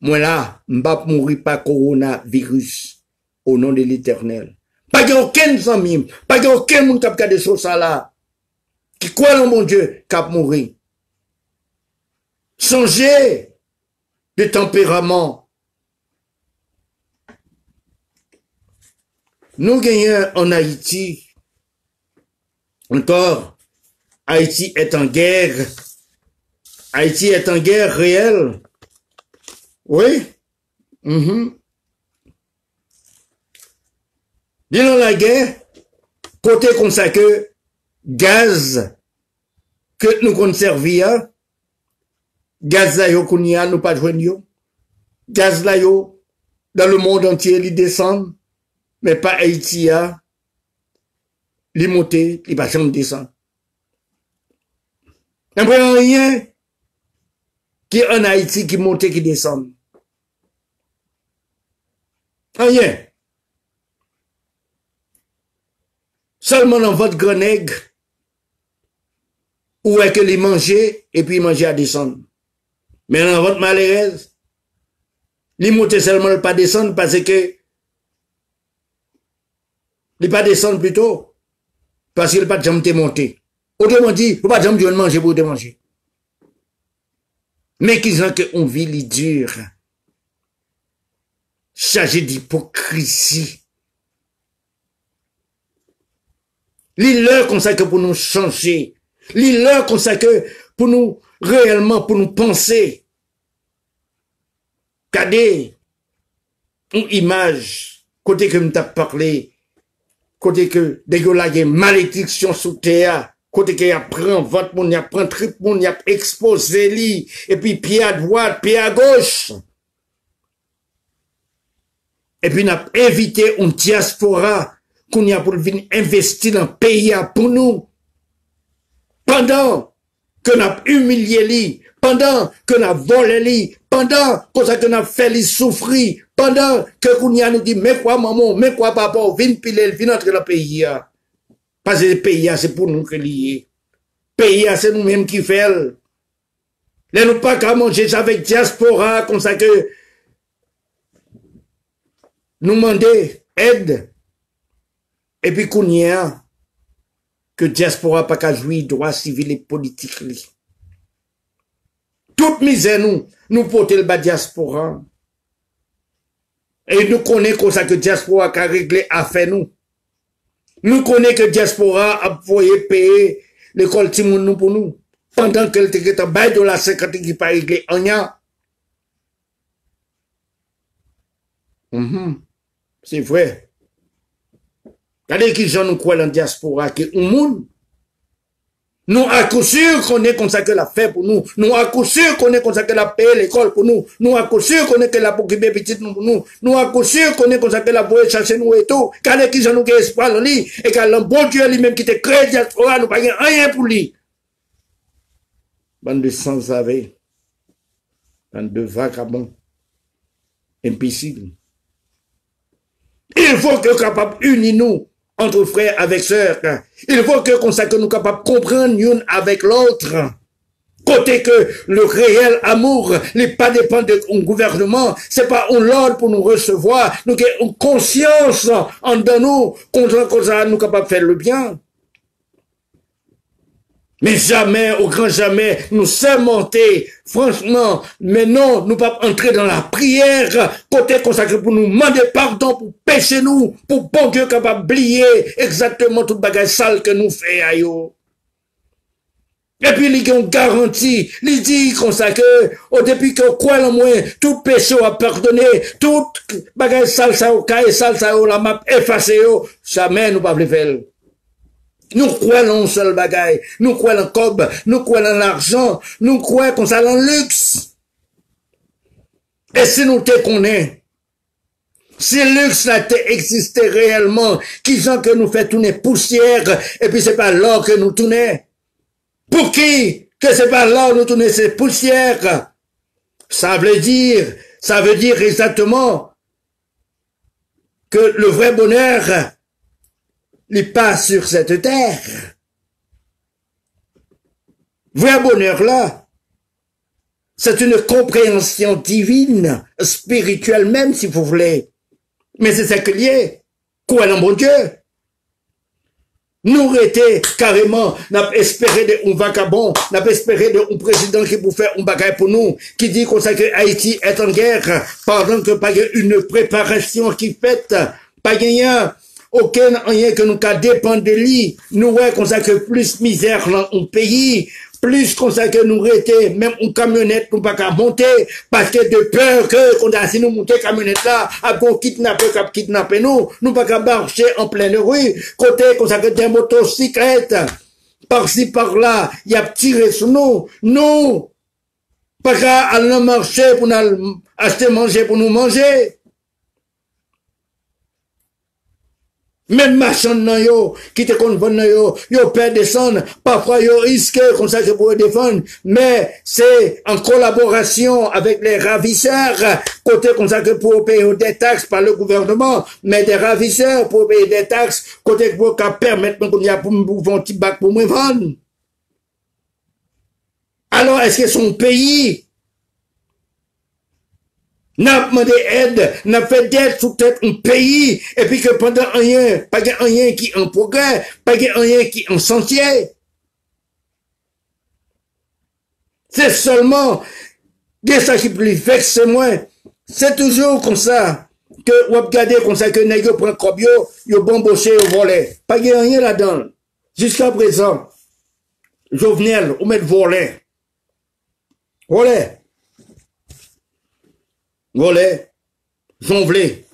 moi là, je ne vais pas mourir par coronavirus au nom de l'Éternel. Pas qu'il y ait aucun ami, pas qu'il y ait aucun monde qui a des choses là, qui croit en mon Dieu, qui a mourir. Changez de tempérament. Nous gagnons en Haïti, encore, Haïti est en guerre. Haïti est en guerre réelle. Oui. Dans la guerre, côté comme ça que gaz que nous conservions, gaz là yo kounia nous pas joindre, gaz là yo dans le monde entier il descend, mais pas Haïti a, il monte, il pas jamais descend. Après rien qui en Haïti qui monte qui descend. Rien. Seulement dans votre grenègue, où est que les manger et puis manger à descendre. Mais dans votre malheureuse, les monter seulement pas descendre parce que les pas descendre plutôt parce qu'il pas de jamais monter. Autrement dit, faut pas jamais manger pour te manger. Mais qu'ils ont que on vit les durs, chargé d'hypocrisie. L'heure comme ça que pour nous changer. L'heure comme ça que pour nous réellement, pour nous penser. Regardez une image, côté que nous t'a parlé, côté que dégueulasse une malédiction sous terre, côté qu'il y a prend votre monde, il y a prend trip monde, il y a exposé lui, et puis pied à droite, pied à gauche. Et puis n'a invité une diaspora qu'on y a pour venir investir dans le pays pour nous. Pendant que n'a humilié lui, pendant que n'a volé lui, pendant que n'a fait lui souffrir, pendant que qu'on y a nous dit, mais quoi maman, mais quoi papa, viens piler, viens entrer dans le pays. Parce que le pays c'est pour nous que lié. Le pays c'est nous-mêmes qui fait. Là nous pas qu'à manger avec diaspora, comme ça que nous demander aide. Et puis qu'on y a que diaspora pas qu'à jouir droit civil et politique. Toute misère nous porter le bas diaspora. Et nous connaissons comme ça que diaspora a réglé affaire nous. Nous connaissons que diaspora a voyé payer l'école Timoun nous pour nous. Pendant qu'elle était en bas de la 50 qui pas réglé en ya. C'est vrai. Regardez qui j'en nous croit dans la diaspora, qui est un monde Nous, à coup sûr qu'on est consacré la fait pour nous. Nous, à coup sûr qu'on est consacré la paix, l'école pour nous. Nous, à coup sûr qu'on est que la pour occuper petite nous pour nous. Nous, à coup sûr qu'on est consacré la pour chercher nous et tout. Car les qui j'en nous espoir en lui. Et car le bon Dieu lui-même qui te crée diaspora, nous pas rien pour lui. Bande de sans-savés. Bande de vagabonds. Imbéciles. Il faut que nous capable unir nous. Entre frères avec sœurs. Il faut que nous soyons capables de comprendre l'une avec l'autre. Côté que le réel amour n'est pas dépend d'un gouvernement, c'est pas un ordre pour nous recevoir, nous avons une conscience en nous, qu'on nous capables de faire le bien. Mais jamais, au grand jamais, nous sommes montés, franchement, mais non, nous pas entrer dans la prière, côté consacré pour nous demander pardon, pour pécher nous, pour bon Dieu capable oublier exactement toute bagage sale que nous fait, ayo. Et puis, il y a une garantie, il dit comme ça que, depuis que quoi le moins, tout péché a pardonné, tout bagage sale ça, caille sale ça, la map effacé, jamais nous pas le faire. Nous croyons en seul bagaille, nous croyons en cob, nous croyons en l'argent, nous croyons qu'on ça en luxe. Et si nous te connaissons, si le luxe là existait réellement, qui sont que nous fait tourner poussière, et puis c'est pas l'or que nous tournons. Pour qui? Que c'est pas l'or que nous tournons ces poussières. Ça veut dire exactement que le vrai bonheur, il passe sur cette terre. Vrai bonheur là, c'est une compréhension divine, spirituelle même si vous voulez. Mais c'est ça qu'il y est. Quoi dans bon Dieu? Nous étions carrément, n'a espéré de un vagabond, n'a espéré de un président qui pour faire un bagage pour nous, qui dit qu'on sait que Haïti est en guerre, pendant que pas une préparation qui fait, pas rien. Aucun rien que nous cas dépend de lui, nous ouais qu'on sait que plus misère dans un pays, plus qu'on sait que nous rété, même une camionnette nous pas qu'à monter, parce que de peur que qu'on a si nous monter camionnette là, à qu'on kidnapper nous pas qu'à marcher en pleine rue, côté qu'on sait que des motocyclettes, par-ci par-là, il y a tiré sur nous, pas qu'à aller marcher pour nous acheter manger pour nous manger. Même machin nan yo, qui te kon vend nan yo perd descendre, parfois yo risque comme ça que pour défendre, mais c'est en collaboration avec les ravisseurs, côté comme ça que pour payer des taxes par le gouvernement, mais des ravisseurs pour payer des taxes, côté pour permettre qu'on y a pour un petit bac pour me vendre. Alors est-ce que son pays n'a demandé aide, n'a fait d'aide sous tête un pays, et puis que pendant rien, pas rien qui en progrès, pas rien qui en sentier. C'est seulement, des ça qui plus vexe moi, c'est toujours comme ça, que, ou regarder comme ça, que nègre prend comme yo bomboché au volet. Pas rien là-dedans. Jusqu'à présent, Jovenel, ou mettre volet. Volet. Volet, jonglé.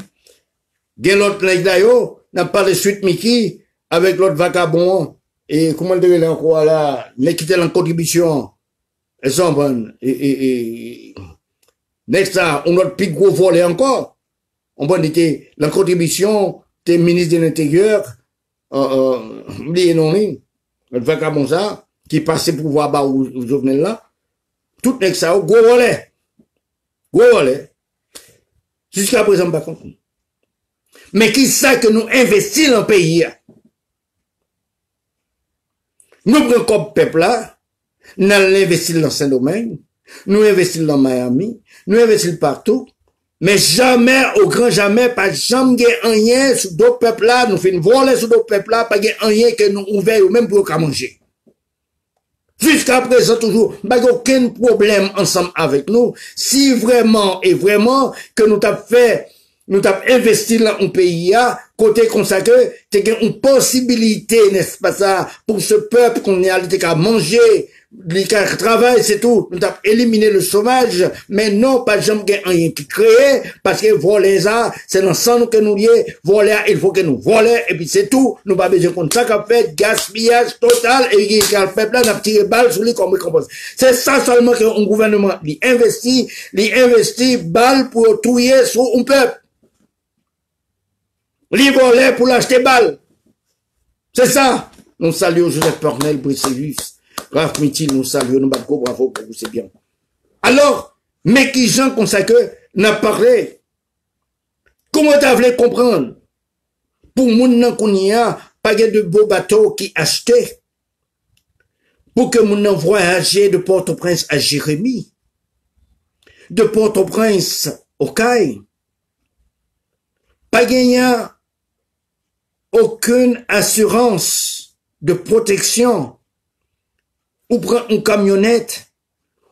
Gen l'autre nèg là yo, n'a pas de suite Mickey avec l'autre vagabond et comment dire là encore là, les quitter la contribution. Elles sont bonnes et next ça, on autre plus gros volet encore. On va dire la contribution des ministres de l'Intérieur oubliez non ni, le vagabond ça qui passait pour voir bas ou Jovenel là. Tout next ça gros volet. Gros volet. Jusqu'à présent, pas compris. Mais qui sait que nous investissons dans le pays? Nous prenons comme peuple là, nous investissons dans Saint-Domingue, nous investissons dans Miami, nous investissons partout, mais jamais, au grand jamais, pas jamais rien sur d'autres peuples là, nous faisons voler sur d'autres peuples là, pas rien que nous ouvrons même pour manger. Jusqu'à présent, toujours, pas aucun problème ensemble avec nous. Si vraiment et vraiment que nous t'avons fait, nous t'avons investi dans un pays, côté consacré, t'as une possibilité, n'est-ce pas ça, pour ce peuple qu'on a à manger, les travail, c'est tout. Nous avons éliminé le chômage, mais non, pas jamais rien qui crée, parce que voler ça, c'est dans sang que nous lions, voler, il faut que nous voler, et puis c'est tout. Nous pas besoin de ça qu'a fait, gaspillage total, et le peuple là, n'a tiré balle sur lui comme récompense. C'est ça seulement qu'un gouvernement, il investit balle pour tuer sur un peuple. Il volait pour l'acheter balle. C'est ça. Nous saluons Joseph Pernel, Bricellus. Raph Mitil, nous saluons, nous battons, bravo pour vous, c'est bien. Alors, mais qui gens comme ça que n'a parlé? Comment t'as voulu comprendre? Pour moun nan qu'on y a, pas de beaux bateaux qui achetaient. Pour que moun nan voyager de Port-au-Prince à Jérémie. De Port-au-Prince au Caille. Pas gagné aucune assurance de protection. Ou prend une camionnette,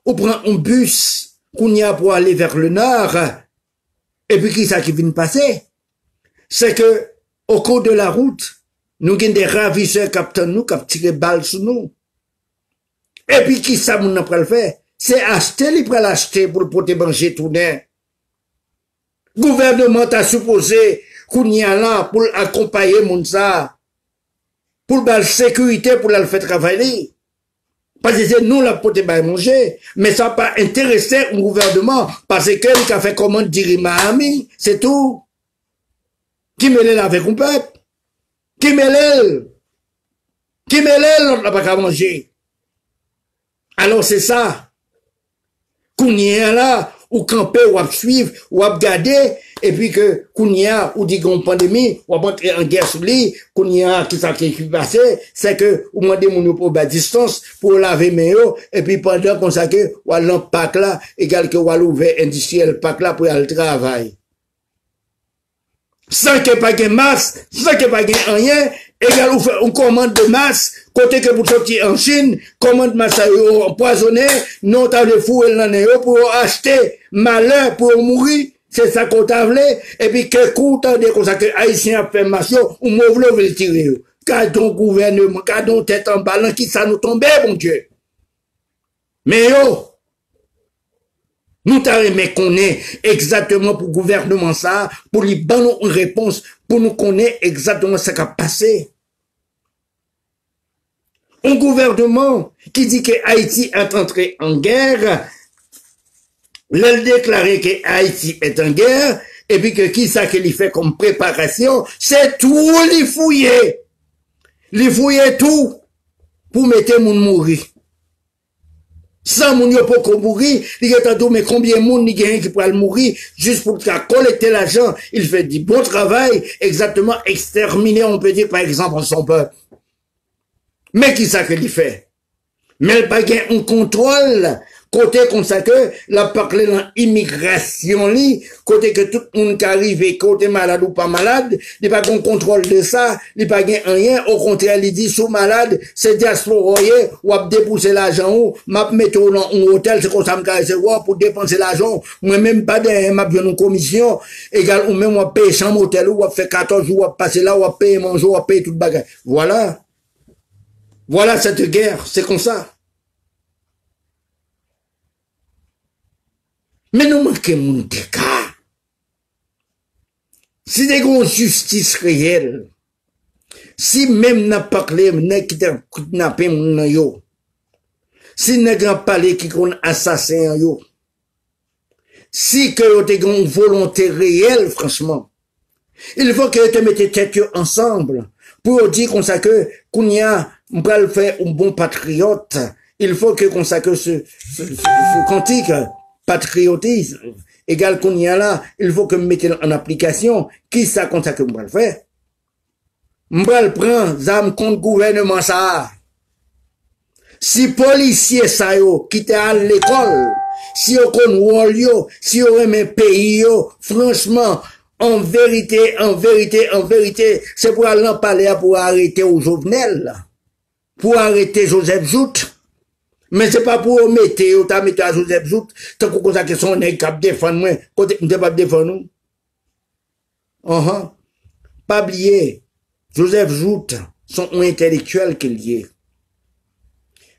ou prend un bus, qu'on y a pour aller vers le nord, et puis qui ça qui vient de passer? C'est que, au cours de la route, nous avons des ravisseurs qui nous, qui tirent balles sur nous. Et puis qui ça nous pas le faire? C'est acheter, il peut l'acheter pour le porter manger tout le gouvernement a supposé qu'on y a là pour accompagner mon ça, pour la sécurité, pour le faire travailler. Parce que c'est nous la porter manger, mais ça n'a pas intéressé le gouvernement, parce que qui a fait commande d'Irima Ami, c'est tout. Qui mêle avec un peuple? Qui mêle? L'autre n'a pas qu'à manger. Alors c'est ça. Qu'on y est là, ou camper, ou suivre, ou garder, et puis que qu'on y a, ou dit qu'on pandémie, ou entrer en guerre sur lui, qu'on y a, qui ça qui passe, c'est que, ou demander mon pour bas distance, pour laver mes eaux, et puis pendant qu'on sait que, ou à l'empac là, égal que ou à l'ouvert industriel pack là, pour aller travail. Sans que pas de masse, sans que pas de rien, égal ou fait une commande de masse, côté que vous sortir en Chine, commande masse empoisonnée, non t'as le fou et l'année pour acheter malheur pour mourir, c'est ça qu'on t'a voulu, et puis que coup t'as dit comme ça que Haïtien a fait masse, ou mauvais veut le tirer. Gardons gouvernement, gardons tête en ballon, qui ça nous tombe, bon Dieu. Mais yo, nous t'arrêtons qu'on est exactement pour le gouvernement ça, pour lui donner une réponse, pour nous connaître exactement ce qui a passé. Un gouvernement qui dit que Haïti est entré en guerre, il déclaré que Haïti est en guerre, et puis que qui ça qu'il fait comme préparation, c'est tout les fouiller. Les fouiller tout pour mettre mon mourir. Sans moun yo pas mourir, il y a tantôt mais combien de monde qui pourrait mourir juste pour collecter l'argent, il fait du bon travail, exactement exterminer, on peut dire par exemple son peuple. Mais qui ça qu'il fait? Mais il pas un contrôle, côté comme ça que, la parler dans immigration li, côté que tout le monde qui arrive, côté malade ou pas malade, il pas un contrôle de ça, il pas rien, au contraire, il dit, sous malade, c'est diaspora, ou à dépousser l'argent, ou m'a mettre dans un hôtel, c'est comme ça me pour dépenser l'argent, moi même pas de, m'a besoin une commission, égal, ou même, on paye chambre hôtel, ou on fait 14 jours, on passer là, on paye manger, on paye tout le bagage. Voilà. Voilà cette guerre, c'est comme ça. Mais nous manquons mon cas. Si des grosses justice réelle, si même n'a pas parlé, n'a qui t'a kidnappé mon yo, si n'a pas parlé qui qu'on assassin yo, si que vous avez une volonté réelle, franchement, il faut que vous mettez tête ensemble pour dire qu'on sait que qu'on y a, on va faire un bon patriote. Il faut que qu'on sait que ce cantique, patriotisme, égal qu'on y a là, il faut que me mettez en application. Qui ça qu'on sait que on va le faire? On va le prendre, zam contre gouvernement ça. Si policier ça yo, qui était à l'école, si on connaît yo, si on remet pays yo, franchement, en vérité, c'est pour aller en parler pour arrêter au Jovenel, pour arrêter Joseph Zout. Mais c'est pas pour mettre, ou t'as mis à Joseph Zout, tant qu'on a que son nez cap défendre moi, côté, ne pas défendre nous. Pas oublier, Joseph Zout, son intellectuel qu'il y est.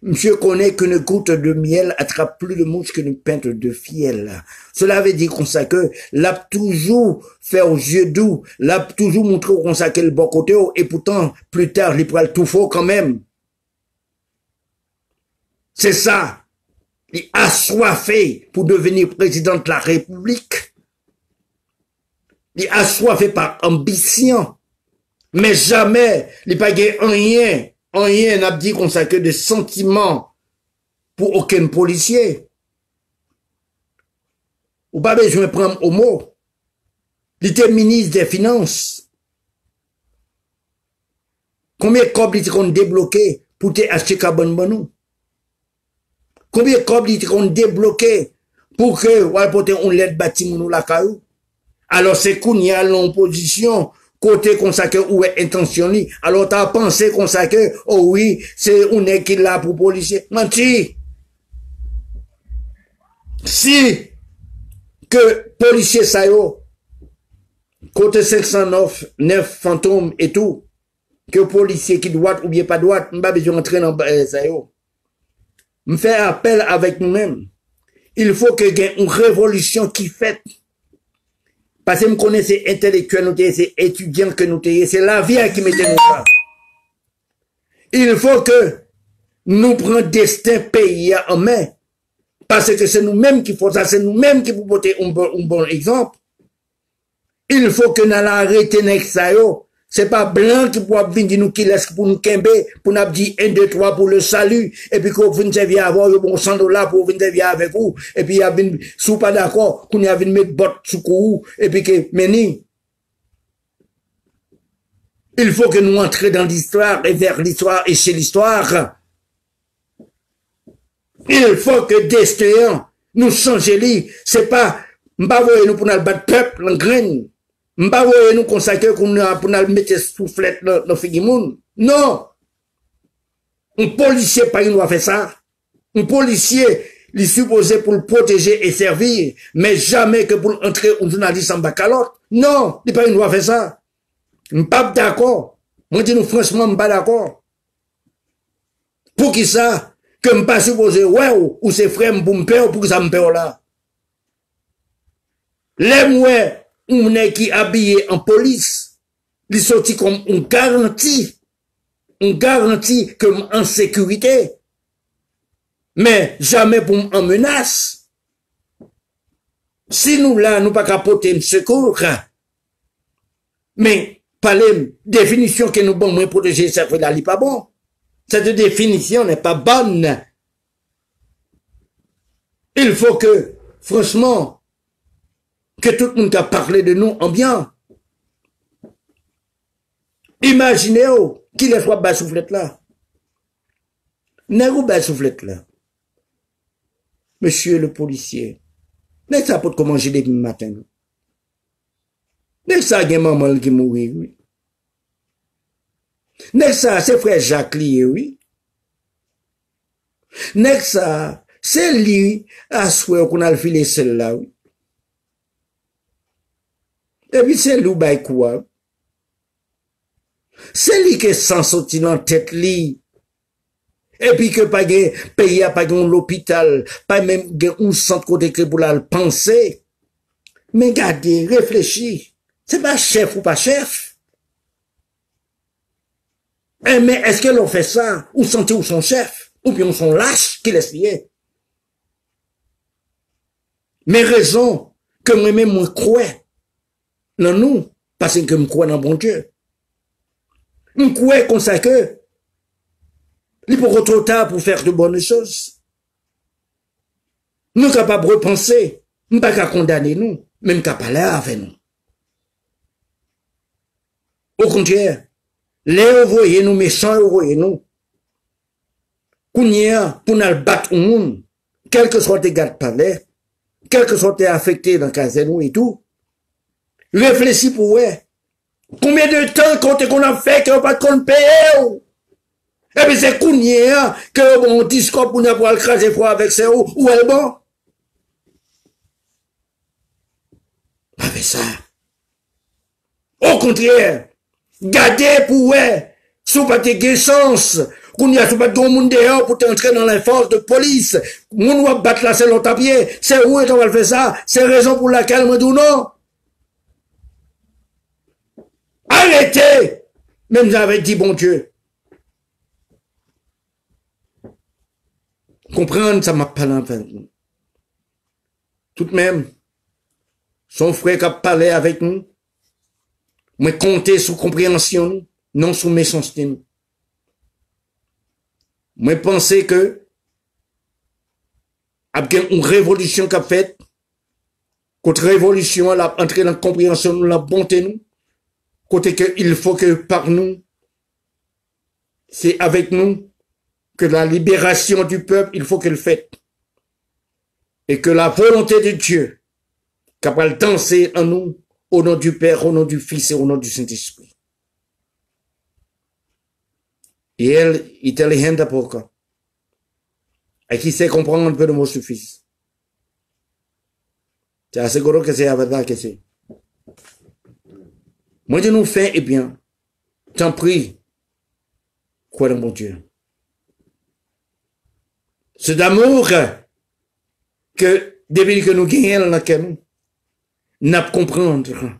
monsieur connaît qu'une goutte de miel attrape plus de mouches qu'une pinte de fiel. Cela veut dire qu'on sait que l'a toujours fait aux yeux doux, l'a toujours montré qu'on sait le bon côté, et pourtant, plus tard, il pourra le tout faux quand même. C'est ça. Il a assoiffé pour devenir président de la République. Il a assoiffé par ambition. Mais jamais, il n'a pas rien n'a dit qu'on sait que des sentiments pour aucun policier. Ou pas besoin de prendre au mot. Il était ministre des Finances. Combien de câbles il ont débloqué pour te acheter carbone bonou? Combien de câbles il ont débloqué pour que, on l'aide bâtiment nous la caillou? Alors c'est qu'on y a l'opposition, côté consacré ou est intentionné. Alors t'as pensé consacré, oh oui, c'est on est qui là pour policier. Menti. Si, que policier ça yo, côté 509, 9 fantômes et tout, que policier qui doit ou bien pas doit, m'pas besoin d'entrer dans ça yo. Me faire appel avec nous-mêmes. Il faut que y ait une révolution qui fait. Parce que me connais ces intellectuels, nous ces étudiants que nous sommes, c'est la vie qui met nous là. Il faut que nous prenions destin pays en main. Parce que c'est nous-mêmes qui font ça, c'est nous-mêmes qui pouvons porter un bon exemple. Il faut que nous arrêtions avec ça. C'est pas blanc qui peut venir nous qui laisse pour nous kembe, pour nous dire 1, 2, 3 pour le salut, et puis qu'on vienne servir avoir le bon $100 pour venir servir avec vous, et puis il y a une, sous pas d'accord, qu'on y a une mettre botte sous cou, et puis que, meni. Il faut que nous entrions dans l'histoire, et vers l'histoire, et chez l'histoire. Il faut que destin, nous changer c'est pas, m'bavoyer nous pour nous battre peuple en graine. M'pa voye nous consacrer pour nous mettre soufflette dans figimoun. Non. Un policier pas il doit faire ça. Un policier, il est supposé pour le protéger et servir, mais jamais que pour entrer un journaliste en bacalote. Non, il pas il doit faire ça. M'pa d'accord. Moi dis nous franchement m'pa d'accord. Pour qui ça? Que m'pa supposé ouais ou c'est frère pour m'père pour que ça m'père là. Les ouais on est qui habillé en police, il sorti comme une garantie que en sécurité, mais jamais pour en menace. Si nous là, nous pas capoter un secours, mais par les définitions que nous bon moins protéger, ça fait là, pas bon. Cette définition n'est pas bonne. Il faut que, franchement, que tout le monde a parlé de nous en bien. Imaginez-vous qu'il est soit bas soufflette là. N'est-ce pas soufflette là? Monsieur le policier, n'est-ce pas pour comment manger depuis le matin? N'est-ce pas maman qui mourit, oui? N'est-ce pas c'est frère Jacques lié, oui? N'est-ce pas c'est lui à souhait qu'on a le filet celle-là, oui? Et puis c'est lui bah quoi? C'est lui qui est sans sortir dans tête li. Et puis que pas de pays, pas de l'hôpital, pas même un centre côté que pour la penser. Mais gardez, réfléchis. C'est pas chef ou pas chef. Eh, mais est-ce que l'on fait ça? Ou sentez où son chef? Ou bien son lâche qui laisse lier? Mais raison que moi-même moi crois. Non, nous, parce que je crois dans bon Dieu. Je crois comme ça que il faut trop tard pour faire de bonnes choses. Nous sommes capables de repenser. Nous ne sommes pas condamner nous, même qu'à parler avec nous. Au contraire, les envoyer nous méchants, envoyer nous. Qu'on y a pour nous battre au monde, quel que soit tes gardes palais, quel que soit tes affectés dans Casino et tout. Réfléchis pour ouais. Combien de temps qu'on a fait qu'on pas qu'on paye? Et puis c'est qu'on y a que bon discours pour nous avoir écrasé froid avec ça ou est bon? Avec ça. Au contraire, gardez pour ouais, sous pas tes chance Qu'on y a pas de monde dehors pour t'entrer dans les forces de police. Moun va battre la selle au tapier. C'est où est-ce qu'on va faire ça? C'est raison pour laquelle moi dis non. Arrêtez! Même j'avais dit bon Dieu. Comprendre, ça m'a pas l'envers. Tout de même, son frère qui a parlé avec nous, moi compter sur compréhension, non sur méchanceté. Moi penser que, après une révolution qu'a faite, contre révolution, elle a entré dans la compréhension, la bonté nous, côté que il faut que par nous, c'est avec nous, que la libération du peuple, il faut qu'elle fasse. Et que la volonté de Dieu, capable de danser en nous, au nom du Père, au nom du Fils et au nom du Saint-Esprit. Et elle, intelligente pourquoi? Et qui sait comprendre un peu de mon suffisant. C'est assez gros que c'est la verdade que c'est. Moi, je nous fais, eh bien, t'en prie, crois dans mon Dieu. C'est d'amour que, depuis que nous gagnons dans laquelle nous pas comprendre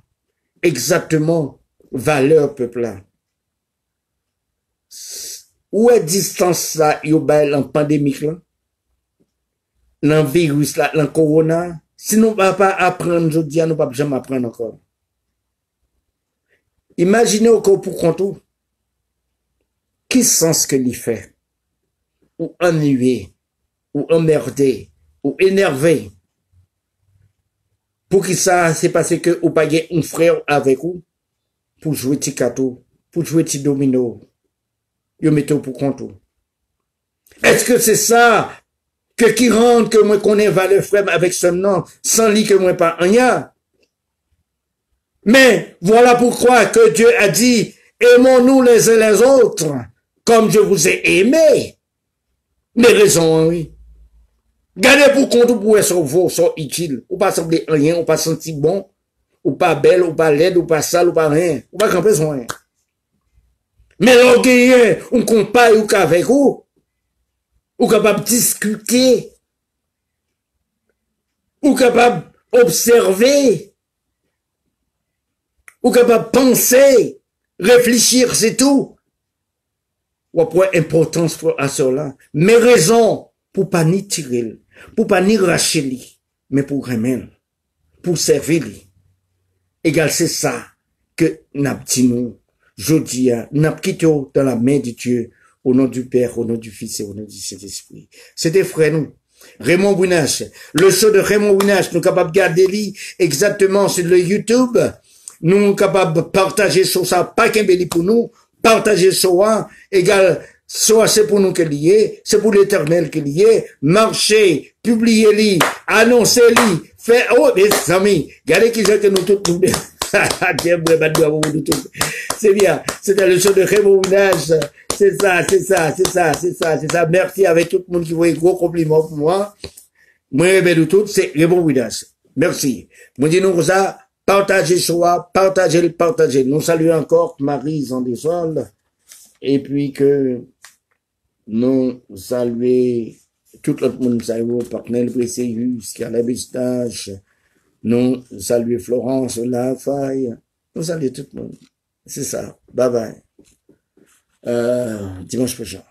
exactement valeur peuple là. Où est distance là, yobel en pandémie là? Dans virus là, dans corona, si nous ne pouvons pas apprendre, je dis, nous ne pouvons jamais apprendre encore. Imaginez encore pour compte, qui sens que l'y fait? Ou ennuyé, ou emmerdé, ou énervé. Pour qui ça, c'est parce que vous pas un frère avec vous, pour jouer petit cadeau, pour jouer petit domino. Vous mettez pour compte. Est-ce que c'est ça que qui rend que moi connais valeur frère avec ce nom, sans lit que moi pas rien? Mais voilà pourquoi que Dieu a dit, aimons-nous les uns les autres, comme je vous ai aimé. Mais raison, oui. Gardez pour compte pour être vous, sont utile. Ou pas sembler rien, ou pas sentir bon, ou pas belle, ou pas laide, ou pas sale, ou pas rien. Ou pas grand besoin. Mais l'orgueil, on compare ou qu'avec vous, ou capable de discuter, ou capable d'observer, ou capable de penser, réfléchir, c'est tout. Ou après importance à cela. Mais raison pour pas ni tirer, pour pas ni racher, mais pour remettre, pour servir. Égal, c'est ça que n'a dit nous, jodi n'a quitté dans la main de Dieu, au nom du Père, au nom du Fils et au nom du Saint-Esprit. C'était frère nous. Raymond Winache. Le show de Raymond Winache, nous capables de garder lui exactement sur le YouTube. Nous capables de partager sur ça, pas qu'un béli pour nous, partager sur un, égal, soit c'est pour nous qu'il y est, c'est pour l'éternel qu'il y est, marcher, publier-li, annoncer-li, faire, oh, mes amis, regardez qui c'est que nous tous, nous, c'est bien, c'était le show de Raymond Winache, c'est ça, merci avec tout le monde qui voit gros compliment pour moi, moi, ben, tout, c'est Raymond Winache, merci, moi, dis nous ça, partagez soi, partagez. Nous saluons encore Marie Zandesol, et puis que nous saluons tout le monde, saluons Partenel Brécéus, Carla Bistache, nous saluons Florence Lafaille, nous saluons tout le monde. C'est ça. Bye bye. Dimanche prochain.